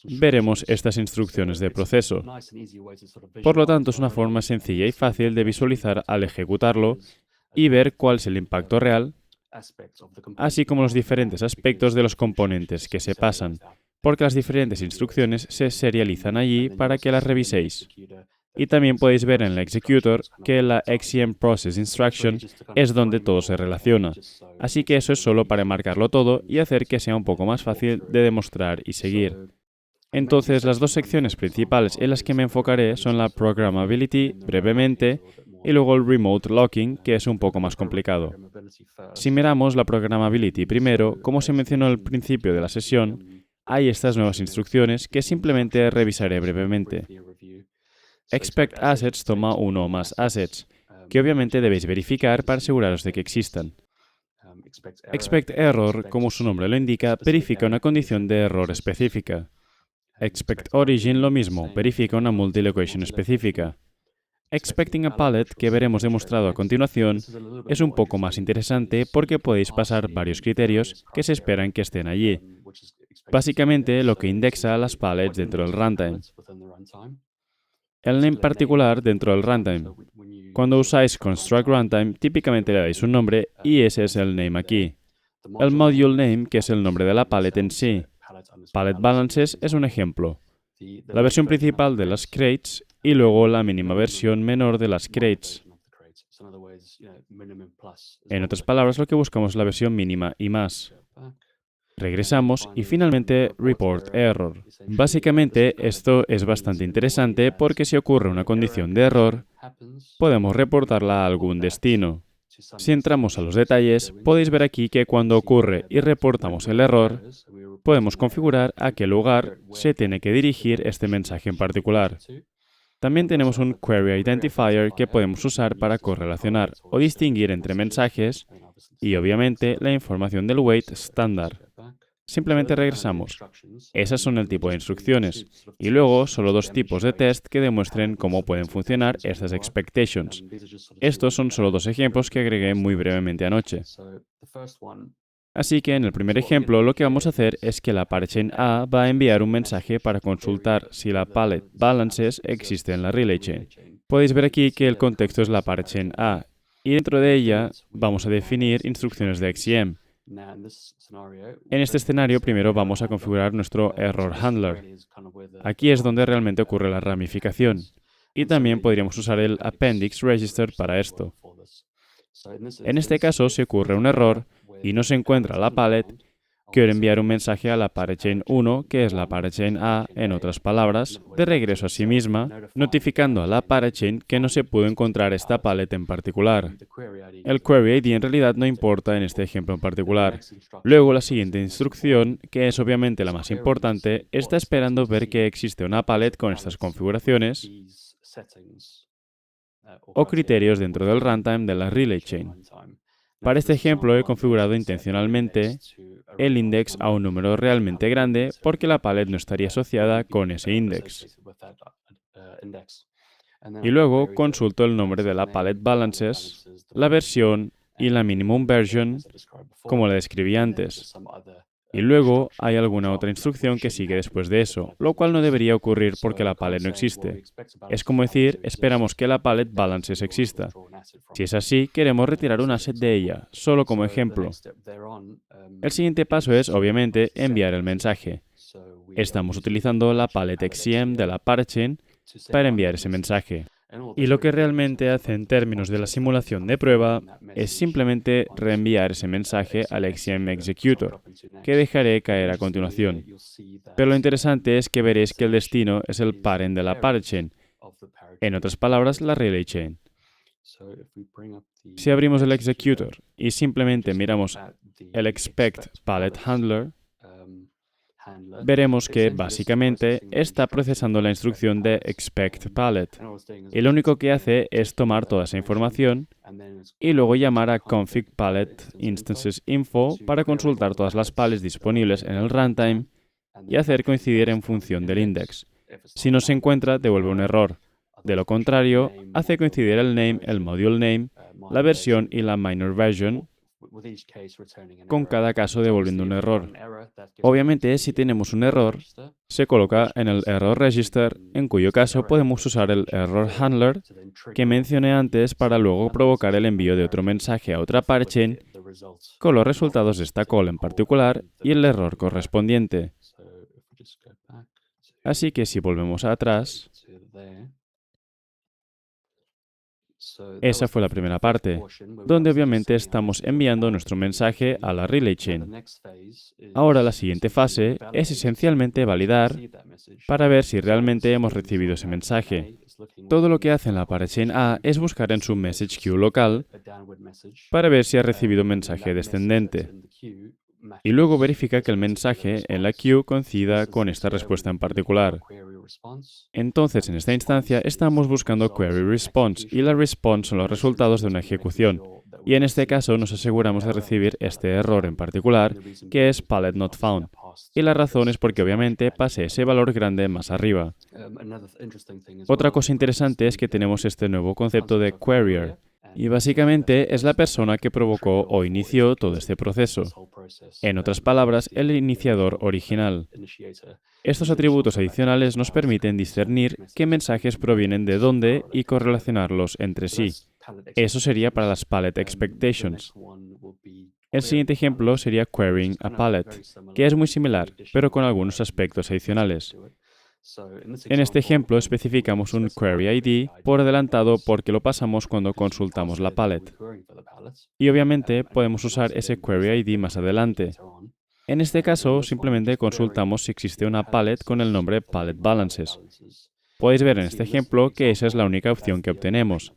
veremos estas instrucciones de proceso. Por lo tanto, es una forma sencilla y fácil de visualizar al ejecutarlo y ver cuál es el impacto real, así como los diferentes aspectos de los componentes que se pasan, porque las diferentes instrucciones se serializan allí para que las reviséis. Y también podéis ver en el executor que la XCM Process Instruction es donde todo se relaciona. Así que eso es solo para marcarlo todo y hacer que sea un poco más fácil de demostrar y seguir. Entonces, las dos secciones principales en las que me enfocaré son la Programmability, brevemente, y luego el Remote Locking, que es un poco más complicado. Si miramos la Programmability primero, como se mencionó al principio de la sesión, hay estas nuevas instrucciones que simplemente revisaré brevemente. Expect Assets toma uno o más assets, que obviamente debéis verificar para aseguraros de que existan. Expect Error, como su nombre lo indica, verifica una condición de error específica. Expect Origin, lo mismo, verifica una multi-location específica. Expecting a Palette, que veremos demostrado a continuación, es un poco más interesante porque podéis pasar varios criterios que se esperan que estén allí. Básicamente, lo que indexa las palettes dentro del runtime. El name particular dentro del runtime. Cuando usáis construct runtime, típicamente le dais un nombre y ese es el name aquí. El module name, que es el nombre de la palette en sí. Palette balances es un ejemplo. La versión principal de las crates y luego la mínima versión menor de las crates. En otras palabras, lo que buscamos es la versión mínima y más. Regresamos y finalmente report error. Básicamente esto es bastante interesante porque si ocurre una condición de error, podemos reportarla a algún destino. Si entramos a los detalles, podéis ver aquí que cuando ocurre y reportamos el error, podemos configurar a qué lugar se tiene que dirigir este mensaje en particular. También tenemos un Query Identifier que podemos usar para correlacionar o distinguir entre mensajes y, obviamente, la información del wait estándar. Simplemente regresamos. Esas son el tipo de instrucciones. Y luego, solo dos tipos de test que demuestren cómo pueden funcionar estas expectations. Estos son solo dos ejemplos que agregué muy brevemente anoche. Así que en el primer ejemplo lo que vamos a hacer es que la parachain A va a enviar un mensaje para consultar si la palette balances existe en la relay chain. Podéis ver aquí que el contexto es la parachain A y dentro de ella vamos a definir instrucciones de XCM. En este escenario primero vamos a configurar nuestro error handler. Aquí es donde realmente ocurre la ramificación. Y también podríamos usar el appendix register para esto. En este caso, si ocurre un error y no se encuentra la palette, quiero enviar un mensaje a la parachain 1, que es la parachain A, en otras palabras, de regreso a sí misma, notificando a la parachain que no se pudo encontrar esta palette en particular. El query ID en realidad no importa en este ejemplo en particular. Luego, la siguiente instrucción, que es obviamente la más importante, está esperando ver que existe una palette con estas configuraciones o criterios dentro del runtime de la relay chain. Para este ejemplo he configurado intencionalmente el index a un número realmente grande porque la palette no estaría asociada con ese index. Y luego consulto el nombre de la palette balances, la versión y la minimum version, como la describí antes. Y luego hay alguna otra instrucción que sigue después de eso, lo cual no debería ocurrir porque la palette no existe. Es como decir, esperamos que la palette balances exista. Si es así, queremos retirar un asset de ella, solo como ejemplo. El siguiente paso es, obviamente, enviar el mensaje. Estamos utilizando la palette XCM de la parachain para enviar ese mensaje. Y lo que realmente hace en términos de la simulación de prueba es simplemente reenviar ese mensaje al XCM Executor, que dejaré caer a continuación. Pero lo interesante es que veréis que el destino es el parent de la parachain, en otras palabras, la relay chain. Si abrimos el Executor y simplemente miramos el Expect Palette Handler, veremos que, básicamente, está procesando la instrucción de expect palette. Y lo único que hace es tomar toda esa información y luego llamar a config palette instances info para consultar todas las palettes disponibles en el runtime y hacer coincidir en función del index. Si no se encuentra, devuelve un error. De lo contrario, hace coincidir el name, el module name la versión y la minor version, con cada caso devolviendo un error. Obviamente, si tenemos un error, se coloca en el error register, en cuyo caso podemos usar el error handler que mencioné antes para luego provocar el envío de otro mensaje a otra parachain con los resultados de esta call en particular y el error correspondiente. Así que si volvemos atrás, esa fue la primera parte, donde obviamente estamos enviando nuestro mensaje a la relay chain. Ahora la siguiente fase es esencialmente validar para ver si realmente hemos recibido ese mensaje. Todo lo que hace en la parachain A es buscar en su message queue local para ver si ha recibido un mensaje descendente. Y luego verifica que el mensaje en la queue coincida con esta respuesta en particular. Entonces, en esta instancia, estamos buscando query response, y la response son los resultados de una ejecución. Y en este caso, nos aseguramos de recibir este error en particular, que es pallet not found. Y la razón es porque obviamente pase ese valor grande más arriba. Otra cosa interesante es que tenemos este nuevo concepto de querier, y básicamente es la persona que provocó o inició todo este proceso. En otras palabras, el iniciador original. Estos atributos adicionales nos permiten discernir qué mensajes provienen de dónde y correlacionarlos entre sí. Eso sería para las pallet expectations. El siguiente ejemplo sería querying a pallet, que es muy similar, pero con algunos aspectos adicionales. En este ejemplo especificamos un query ID por adelantado porque lo pasamos cuando consultamos la pallet. Y obviamente podemos usar ese query ID más adelante. En este caso, simplemente consultamos si existe una pallet con el nombre pallet balances. Podéis ver en este ejemplo que esa es la única opción que obtenemos.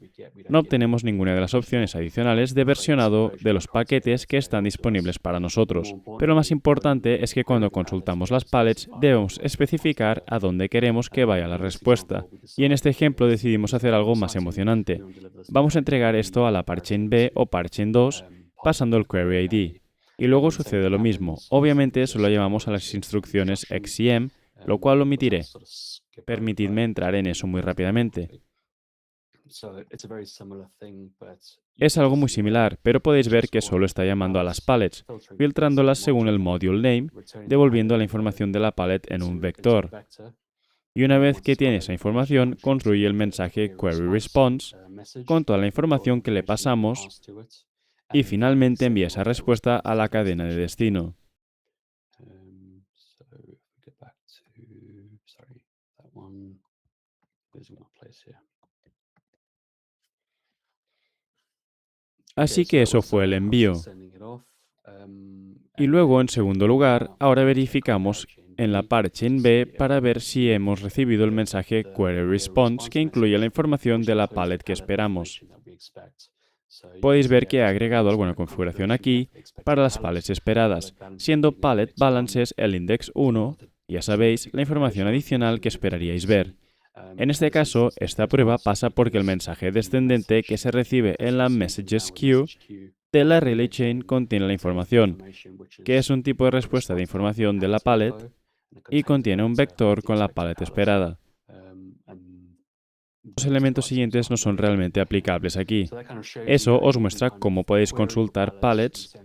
No obtenemos ninguna de las opciones adicionales de versionado de los paquetes que están disponibles para nosotros. Pero lo más importante es que cuando consultamos las pallets debemos especificar a dónde queremos que vaya la respuesta. Y en este ejemplo decidimos hacer algo más emocionante. Vamos a entregar esto a la parachain B o parachain 2 pasando el query ID. Y luego sucede lo mismo. Obviamente eso lo llevamos a las instrucciones XCM, lo cual omitiré. Permitidme entrar en eso muy rápidamente. Es algo muy similar, pero podéis ver que solo está llamando a las pallets, filtrándolas según el module name, devolviendo la información de la pallet en un vector. Y una vez que tiene esa información, construye el mensaje query response con toda la información que le pasamos y finalmente envía esa respuesta a la cadena de destino. Así que eso fue el envío. Y luego, en segundo lugar, ahora verificamos en la parachain B para ver si hemos recibido el mensaje query response que incluye la información de la pallet que esperamos. Podéis ver que he agregado alguna configuración aquí para las pallets esperadas, siendo pallet balances el index 1, ya sabéis, la información adicional que esperaríais ver. En este caso, esta prueba pasa porque el mensaje descendente que se recibe en la messages queue de la relay chain contiene la información, que es un tipo de respuesta de información de la pallet y contiene un vector con la pallet esperada. Los elementos siguientes no son realmente aplicables aquí. Eso os muestra cómo podéis consultar pallets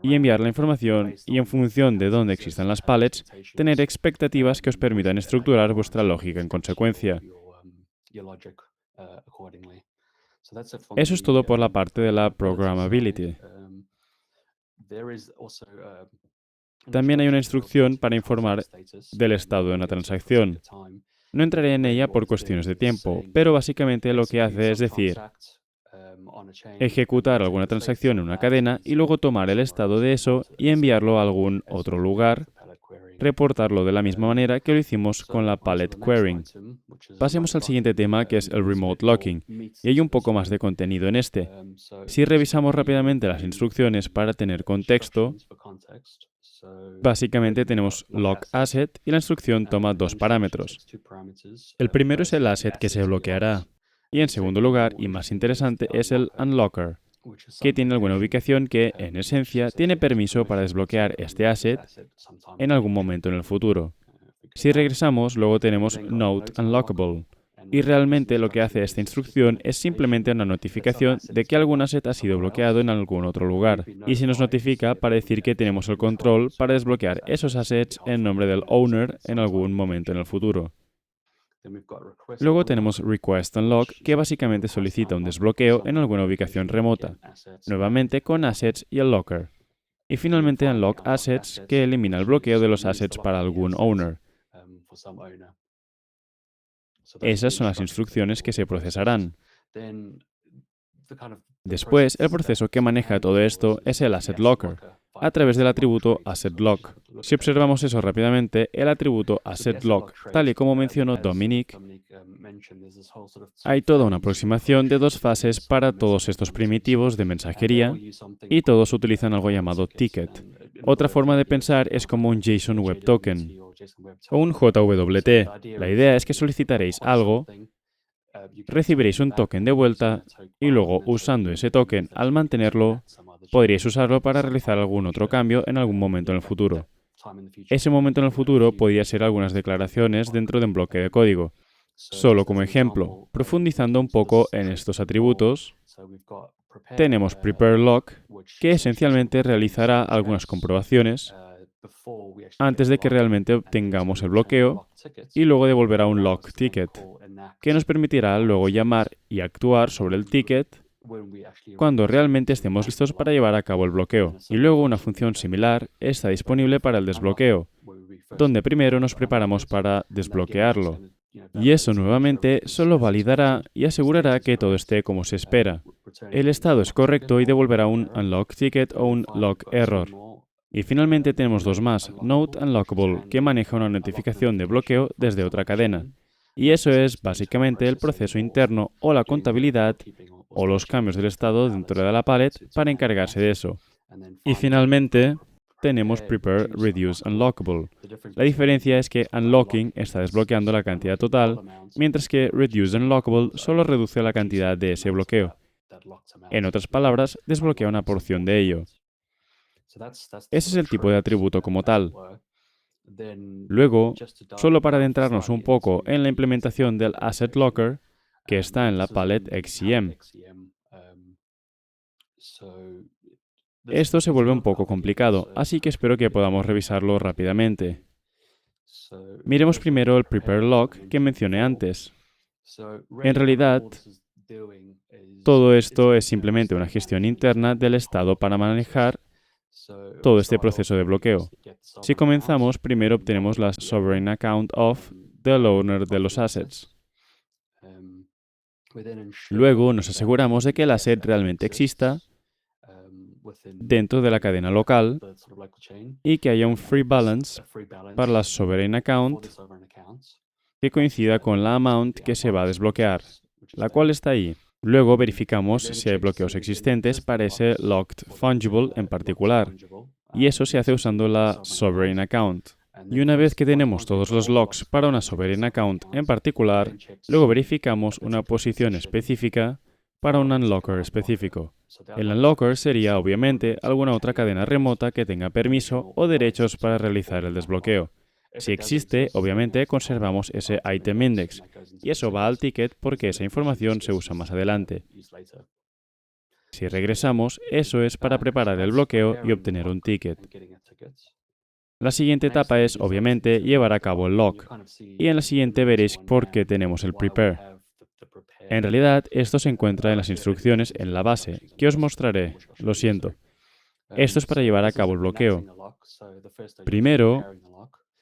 y enviar la información y en función de dónde existan las pallets, tener expectativas que os permitan estructurar vuestra lógica en consecuencia. Eso es todo por la parte de la programmability. También hay una instrucción para informar del estado de una transacción. No entraré en ella por cuestiones de tiempo, pero básicamente lo que hace es decir, ejecutar alguna transacción en una cadena y luego tomar el estado de eso y enviarlo a algún otro lugar, reportarlo de la misma manera que lo hicimos con la pallet querying. Pasemos al siguiente tema, que es el remote locking, y hay un poco más de contenido en este. Si revisamos rápidamente las instrucciones para tener contexto, básicamente tenemos lock asset y la instrucción toma dos parámetros. El primero es el asset que se bloqueará, y en segundo lugar, y más interesante, es el unlocker, que tiene alguna ubicación que, en esencia, tiene permiso para desbloquear este asset en algún momento en el futuro. Si regresamos, luego tenemos Node Unlockable, Y realmente lo que hace esta instrucción es simplemente una notificación de que algún asset ha sido bloqueado en algún otro lugar. Y se nos notifica para decir que tenemos el control para desbloquear esos assets en nombre del owner en algún momento en el futuro. Luego tenemos Request Unlock, que básicamente solicita un desbloqueo en alguna ubicación remota, nuevamente con assets y el locker. Y finalmente Unlock Assets, que elimina el bloqueo de los assets para algún owner. Esas son las instrucciones que se procesarán. Después, el proceso que maneja todo esto es el Asset Locker, a través del atributo AssetLock. Si observamos eso rápidamente, el atributo AssetLock, tal y como mencionó Dominic, hay toda una aproximación de dos fases para todos estos primitivos de mensajería y todos utilizan algo llamado ticket. Otra forma de pensar es como un JSON Web Token o un JWT. La idea es que solicitaréis algo, recibiréis un token de vuelta y luego, usando ese token al mantenerlo, podríais usarlo para realizar algún otro cambio en algún momento en el futuro. Ese momento en el futuro podría ser algunas declaraciones dentro de un bloque de código. Solo como ejemplo, profundizando un poco en estos atributos, tenemos PrepareLock, que esencialmente realizará algunas comprobaciones antes de que realmente obtengamos el bloqueo y luego devolverá un lock ticket, que nos permitirá luego llamar y actuar sobre el ticket cuando realmente estemos listos para llevar a cabo el bloqueo. Y luego una función similar está disponible para el desbloqueo, donde primero nos preparamos para desbloquearlo. Y eso nuevamente solo validará y asegurará que todo esté como se espera. El estado es correcto y devolverá un unlock ticket o un lock error. Y finalmente tenemos dos más, Note Unlockable, que maneja una notificación de bloqueo desde otra cadena. Y eso es básicamente el proceso interno o la contabilidad o los cambios del estado dentro de la palette para encargarse de eso. Y finalmente tenemos Prepare Reduce Unlockable. La diferencia es que Unlocking está desbloqueando la cantidad total, mientras que Reduce Unlockable solo reduce la cantidad de ese bloqueo. En otras palabras, desbloquea una porción de ello. Ese es el tipo de atributo como tal. Luego, solo para adentrarnos un poco en la implementación del Asset Locker, que está en la palette XCM. Esto se vuelve un poco complicado, así que espero que podamos revisarlo rápidamente. Miremos primero el PrepareLock que mencioné antes. En realidad, todo esto es simplemente una gestión interna del estado para manejar todo este proceso de bloqueo. Si comenzamos, primero obtenemos la Sovereign Account of del owner de los assets. Luego nos aseguramos de que el asset realmente exista dentro de la cadena local y que haya un free balance para la Sovereign Account que coincida con la amount que se va a desbloquear, la cual está ahí. Luego verificamos si hay bloqueos existentes para ese Locked Fungible en particular, y eso se hace usando la Sovereign Account. Y una vez que tenemos todos los locks para una Sovereign Account en particular, luego verificamos una posición específica para un unlocker específico. El unlocker sería, obviamente, alguna otra cadena remota que tenga permiso o derechos para realizar el desbloqueo. Si existe, obviamente, conservamos ese item index, y eso va al ticket porque esa información se usa más adelante. Si regresamos, eso es para preparar el bloqueo y obtener un ticket. La siguiente etapa es, obviamente, llevar a cabo el lock, y en la siguiente veréis por qué tenemos el prepare. En realidad, esto se encuentra en las instrucciones en la base, que os mostraré. Lo siento. Esto es para llevar a cabo el bloqueo. Primero,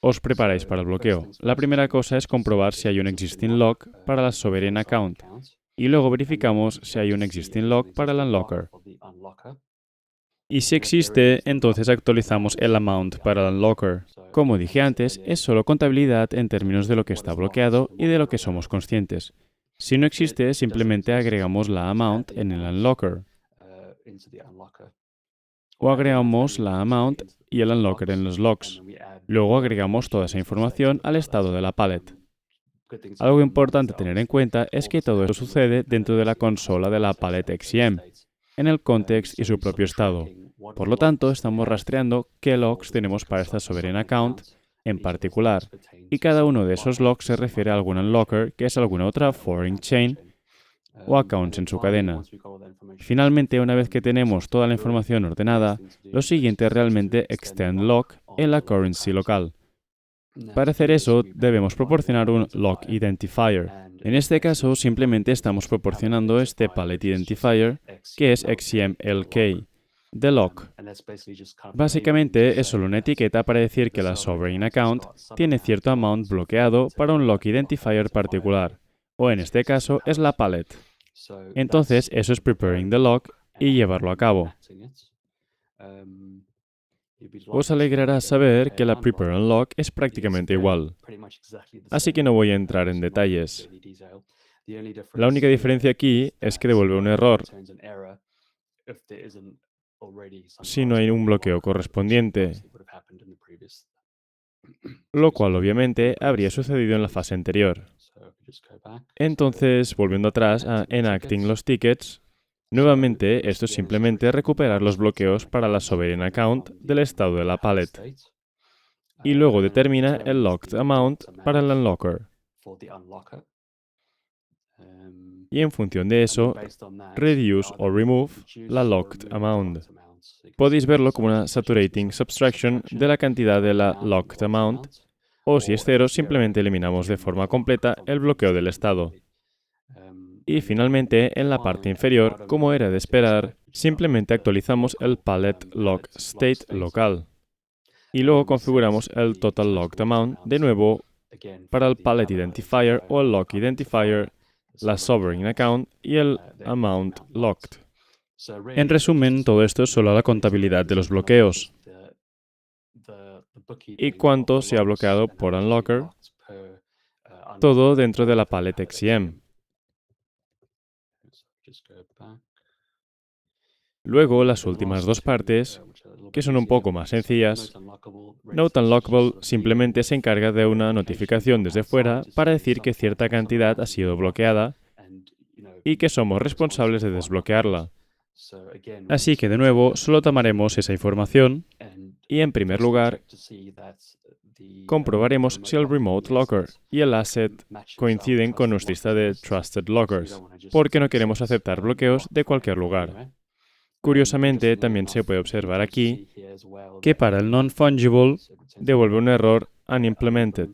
os preparáis para el bloqueo. La primera cosa es comprobar si hay un existing lock para la Sovereign Account, y luego verificamos si hay un existing lock para el unlocker. Y si existe, entonces actualizamos el amount para el unlocker. Como dije antes, es solo contabilidad en términos de lo que está bloqueado y de lo que somos conscientes. Si no existe, simplemente agregamos la amount en el unlocker. O agregamos la amount y el unlocker en los locks. Luego agregamos toda esa información al estado de la palette. Algo importante a tener en cuenta es que todo esto sucede dentro de la consola de la palette XCM, en el context y su propio estado. Por lo tanto, estamos rastreando qué logs tenemos para esta Sovereign Account en particular, y cada uno de esos logs se refiere a algún unlocker, que es alguna otra foreign chain o accounts en su cadena. Finalmente, una vez que tenemos toda la información ordenada, lo siguiente es realmente extend lock en la currency local. Para hacer eso, debemos proporcionar un lock identifier. En este caso, simplemente estamos proporcionando este pallet identifier, que es XMLK, de lock. Básicamente, es solo una etiqueta para decir que la sovereign account tiene cierto amount bloqueado para un lock identifier particular, o en este caso, es la pallet. Entonces, eso es preparing the lock y llevarlo a cabo. Os alegrará saber que la prepare unlock es prácticamente igual, así que no voy a entrar en detalles. La única diferencia aquí es que devuelve un error si no hay un bloqueo correspondiente, lo cual obviamente habría sucedido en la fase anterior. Entonces, volviendo atrás a enacting los tickets, nuevamente esto es simplemente recuperar los bloqueos para la sovereign account del estado de la pallet. Y luego determina el locked amount para el unlocker. Y en función de eso, reduce o remove la locked amount. Podéis verlo como una saturating subtraction de la cantidad de la locked amount, o si es cero, simplemente eliminamos de forma completa el bloqueo del estado. Y finalmente, en la parte inferior, como era de esperar, simplemente actualizamos el pallet lock state local. Y luego configuramos el total locked amount de nuevo para el pallet identifier o el lock identifier, la sovereign account y el amount locked. En resumen, todo esto es solo la contabilidad de los bloqueos y cuánto se ha bloqueado por unlocker, todo dentro de la pallet XCM. Luego, las últimas dos partes, que son un poco más sencillas. Note Unlockable simplemente se encarga de una notificación desde fuera para decir que cierta cantidad ha sido bloqueada y que somos responsables de desbloquearla. Así que, de nuevo, solo tomaremos esa información y, en primer lugar, comprobaremos si el Remote Locker y el Asset coinciden con nuestra lista de Trusted Lockers, porque no queremos aceptar bloqueos de cualquier lugar. Curiosamente, también se puede observar aquí que para el non-fungible devuelve un error unimplemented.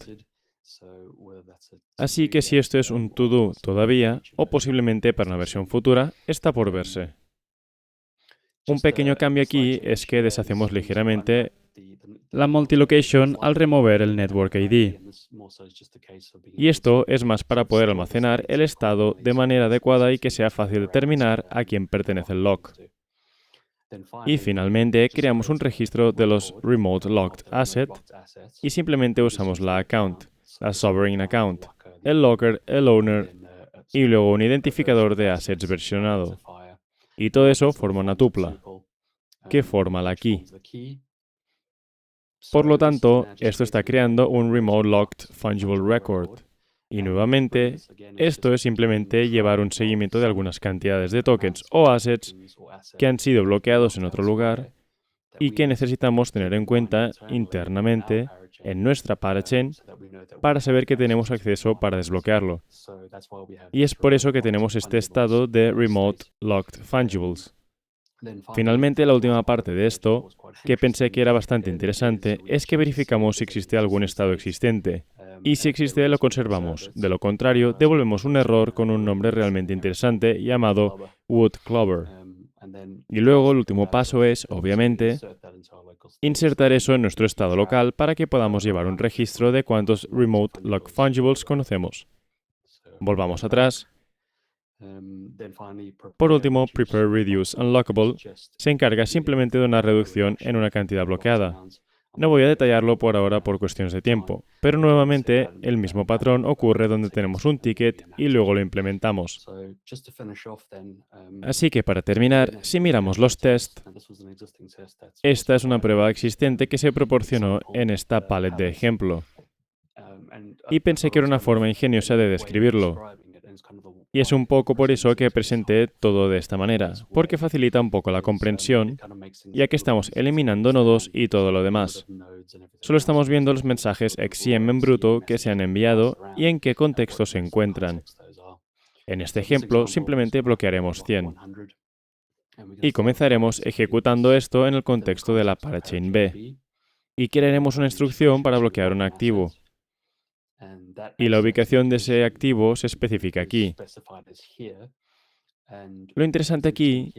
Así que si esto es un to-do todavía, o posiblemente para una versión futura, está por verse. Un pequeño cambio aquí es que deshacemos ligeramente la multilocation al remover el Network ID. Y esto es más para poder almacenar el estado de manera adecuada y que sea fácil determinar a quién pertenece el lock. Y finalmente, creamos un registro de los Remote Locked Asset y simplemente usamos la account, la sovereign account, el locker, el owner y luego un identificador de assets versionado. Y todo eso forma una tupla, que forma la key. Por lo tanto, esto está creando un Remote Locked Fungible Record. Y nuevamente, esto es simplemente llevar un seguimiento de algunas cantidades de tokens o assets que han sido bloqueados en otro lugar y que necesitamos tener en cuenta internamente en nuestra parachain para saber que tenemos acceso para desbloquearlo. Y es por eso que tenemos este estado de Remote Locked Fungibles. Finalmente, la última parte de esto, que pensé que era bastante interesante, es que verificamos si existe algún estado existente. Y si existe, lo conservamos. De lo contrario, devolvemos un error con un nombre realmente interesante llamado Wood Clover. Y luego, el último paso es, obviamente, insertar eso en nuestro estado local para que podamos llevar un registro de cuántos Remote Lock Fungibles conocemos. Volvamos atrás. Por último, Prepare Reduce Unlockable se encarga simplemente de una reducción en una cantidad bloqueada. No voy a detallarlo por ahora por cuestiones de tiempo, pero nuevamente el mismo patrón ocurre donde tenemos un ticket y luego lo implementamos. Así que para terminar, si miramos los tests, esta es una prueba existente que se proporcionó en esta palette de ejemplo. Y pensé que era una forma ingeniosa de describirlo. Y es un poco por eso que presenté todo de esta manera, porque facilita un poco la comprensión, ya que estamos eliminando nodos y todo lo demás. Solo estamos viendo los mensajes XCM en bruto que se han enviado y en qué contexto se encuentran. En este ejemplo, simplemente bloquearemos 100. Y comenzaremos ejecutando esto en el contexto de la parachain B. Y crearemos una instrucción para bloquear un activo. Y la ubicación de ese activo se especifica aquí. Lo interesante aquí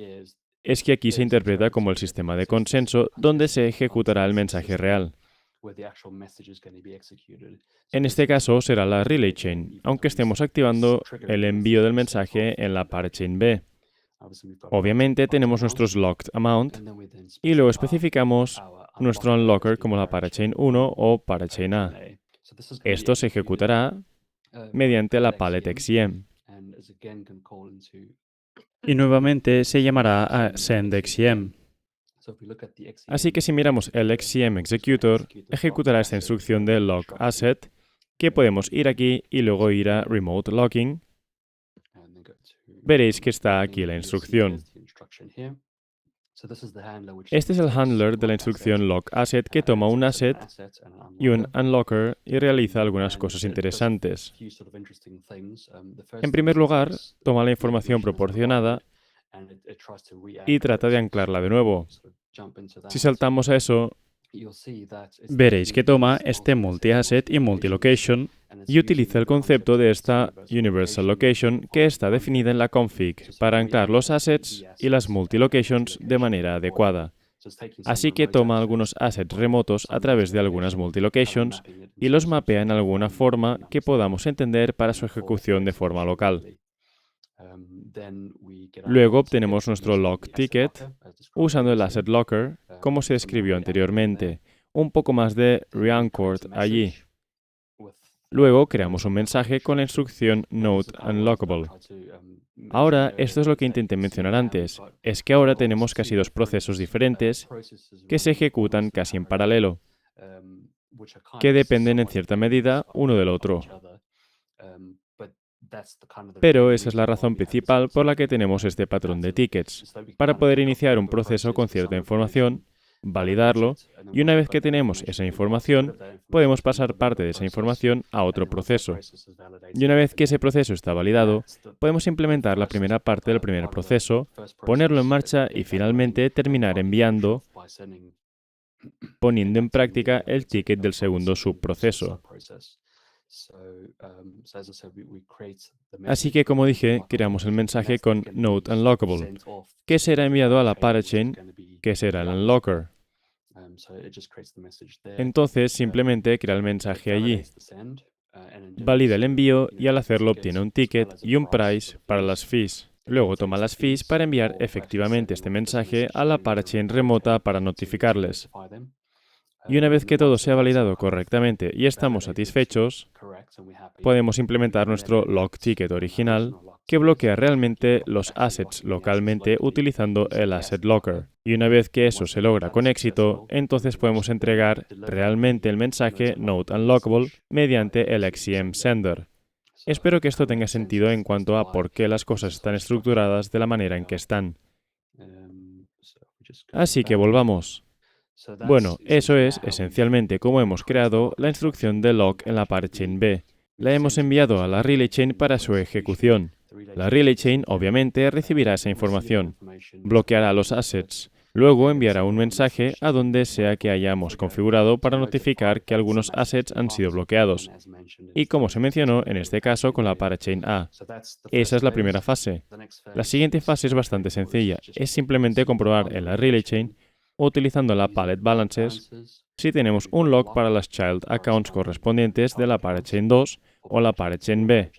es que aquí se interpreta como el sistema de consenso donde se ejecutará el mensaje real. En este caso será la relay chain, aunque estemos activando el envío del mensaje en la parachain B. Obviamente tenemos nuestros locked amount y luego especificamos nuestro unlocker como la parachain 1 o parachain A. Esto se ejecutará mediante la palette XCM. Y nuevamente se llamará a sendXCM. Así que si miramos el XCM executor, ejecutará esta instrucción de lock asset, que podemos ir aquí y luego ir a remote locking. Veréis que está aquí la instrucción. Este es el handler de la instrucción lock asset que toma un asset y un unlocker y realiza algunas cosas interesantes. En primer lugar, toma la información proporcionada y trata de anclarla de nuevo. Si saltamos a eso, Veréis que toma este multi-asset y multi-location y utiliza el concepto de esta Universal Location que está definida en la config para anclar los assets y las multi-locations de manera adecuada. Así que toma algunos assets remotos a través de algunas multi-locations y los mapea en alguna forma que podamos entender para su ejecución de forma local. Luego obtenemos nuestro lock ticket usando el asset locker, como se describió anteriormente, un poco más de reanchored allí. Luego creamos un mensaje con la instrucción node unlockable. Ahora, esto es lo que intenté mencionar antes, es que ahora tenemos casi dos procesos diferentes que se ejecutan casi en paralelo, que dependen en cierta medida uno del otro. Pero esa es la razón principal por la que tenemos este patrón de tickets, para poder iniciar un proceso con cierta información, validarlo, y una vez que tenemos esa información, podemos pasar parte de esa información a otro proceso. Y una vez que ese proceso está validado, podemos implementar la primera parte del primer proceso, ponerlo en marcha y finalmente terminar enviando, poniendo en práctica el ticket del segundo subproceso. Así que, como dije, creamos el mensaje con node unlockable, que será enviado a la parachain, que será el unlocker. Entonces, simplemente crea el mensaje allí, valida el envío y al hacerlo obtiene un ticket y un price para las fees. Luego toma las fees para enviar efectivamente este mensaje a la parachain remota para notificarles. Y una vez que todo se ha validado correctamente y estamos satisfechos, podemos implementar nuestro lock ticket original, que bloquea realmente los assets localmente utilizando el asset locker. Y una vez que eso se logra con éxito, entonces podemos entregar realmente el mensaje node unlockable mediante el XCM sender. Espero que esto tenga sentido en cuanto a por qué las cosas están estructuradas de la manera en que están. Así que volvamos. Bueno, eso es esencialmente cómo hemos creado la instrucción de lock en la parachain B. La hemos enviado a la relay chain para su ejecución. La relay chain obviamente recibirá esa información, bloqueará los assets, luego enviará un mensaje a donde sea que hayamos configurado para notificar que algunos assets han sido bloqueados. Y como se mencionó en este caso con la parachain A. Esa es la primera fase. La siguiente fase es bastante sencilla, es simplemente comprobar en la relay chain utilizando la palette balances, si tenemos un log para las child accounts correspondientes de la parachain 2 o la parachain B.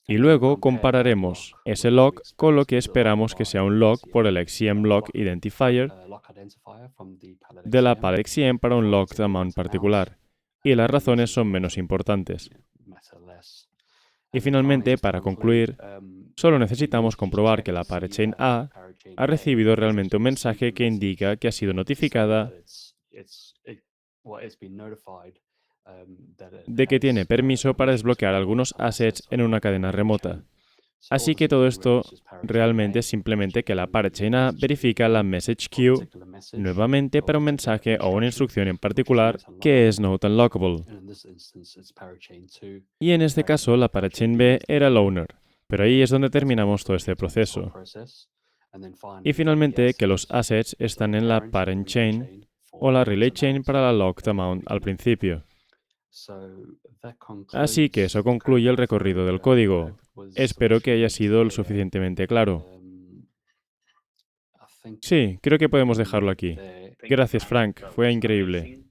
Y luego compararemos ese log con lo que esperamos que sea un log por el XCM log identifier de la palette XCM para un locked amount particular. Y las razones son menos importantes. Y finalmente, para concluir, solo necesitamos comprobar que la parachain A ha recibido realmente un mensaje que indica que ha sido notificada de que tiene permiso para desbloquear algunos assets en una cadena remota. Así que todo esto realmente es simplemente que la parachain A verifica la message queue nuevamente para un mensaje o una instrucción en particular que es not unlockable. Y en este caso la parachain B era el owner, pero ahí es donde terminamos todo este proceso. Y finalmente que los assets están en la parent chain o la relay chain para la locked amount al principio. Así que eso concluye el recorrido del código. Espero que haya sido lo suficientemente claro. Sí, creo que podemos dejarlo aquí. Gracias, Frank. Fue increíble.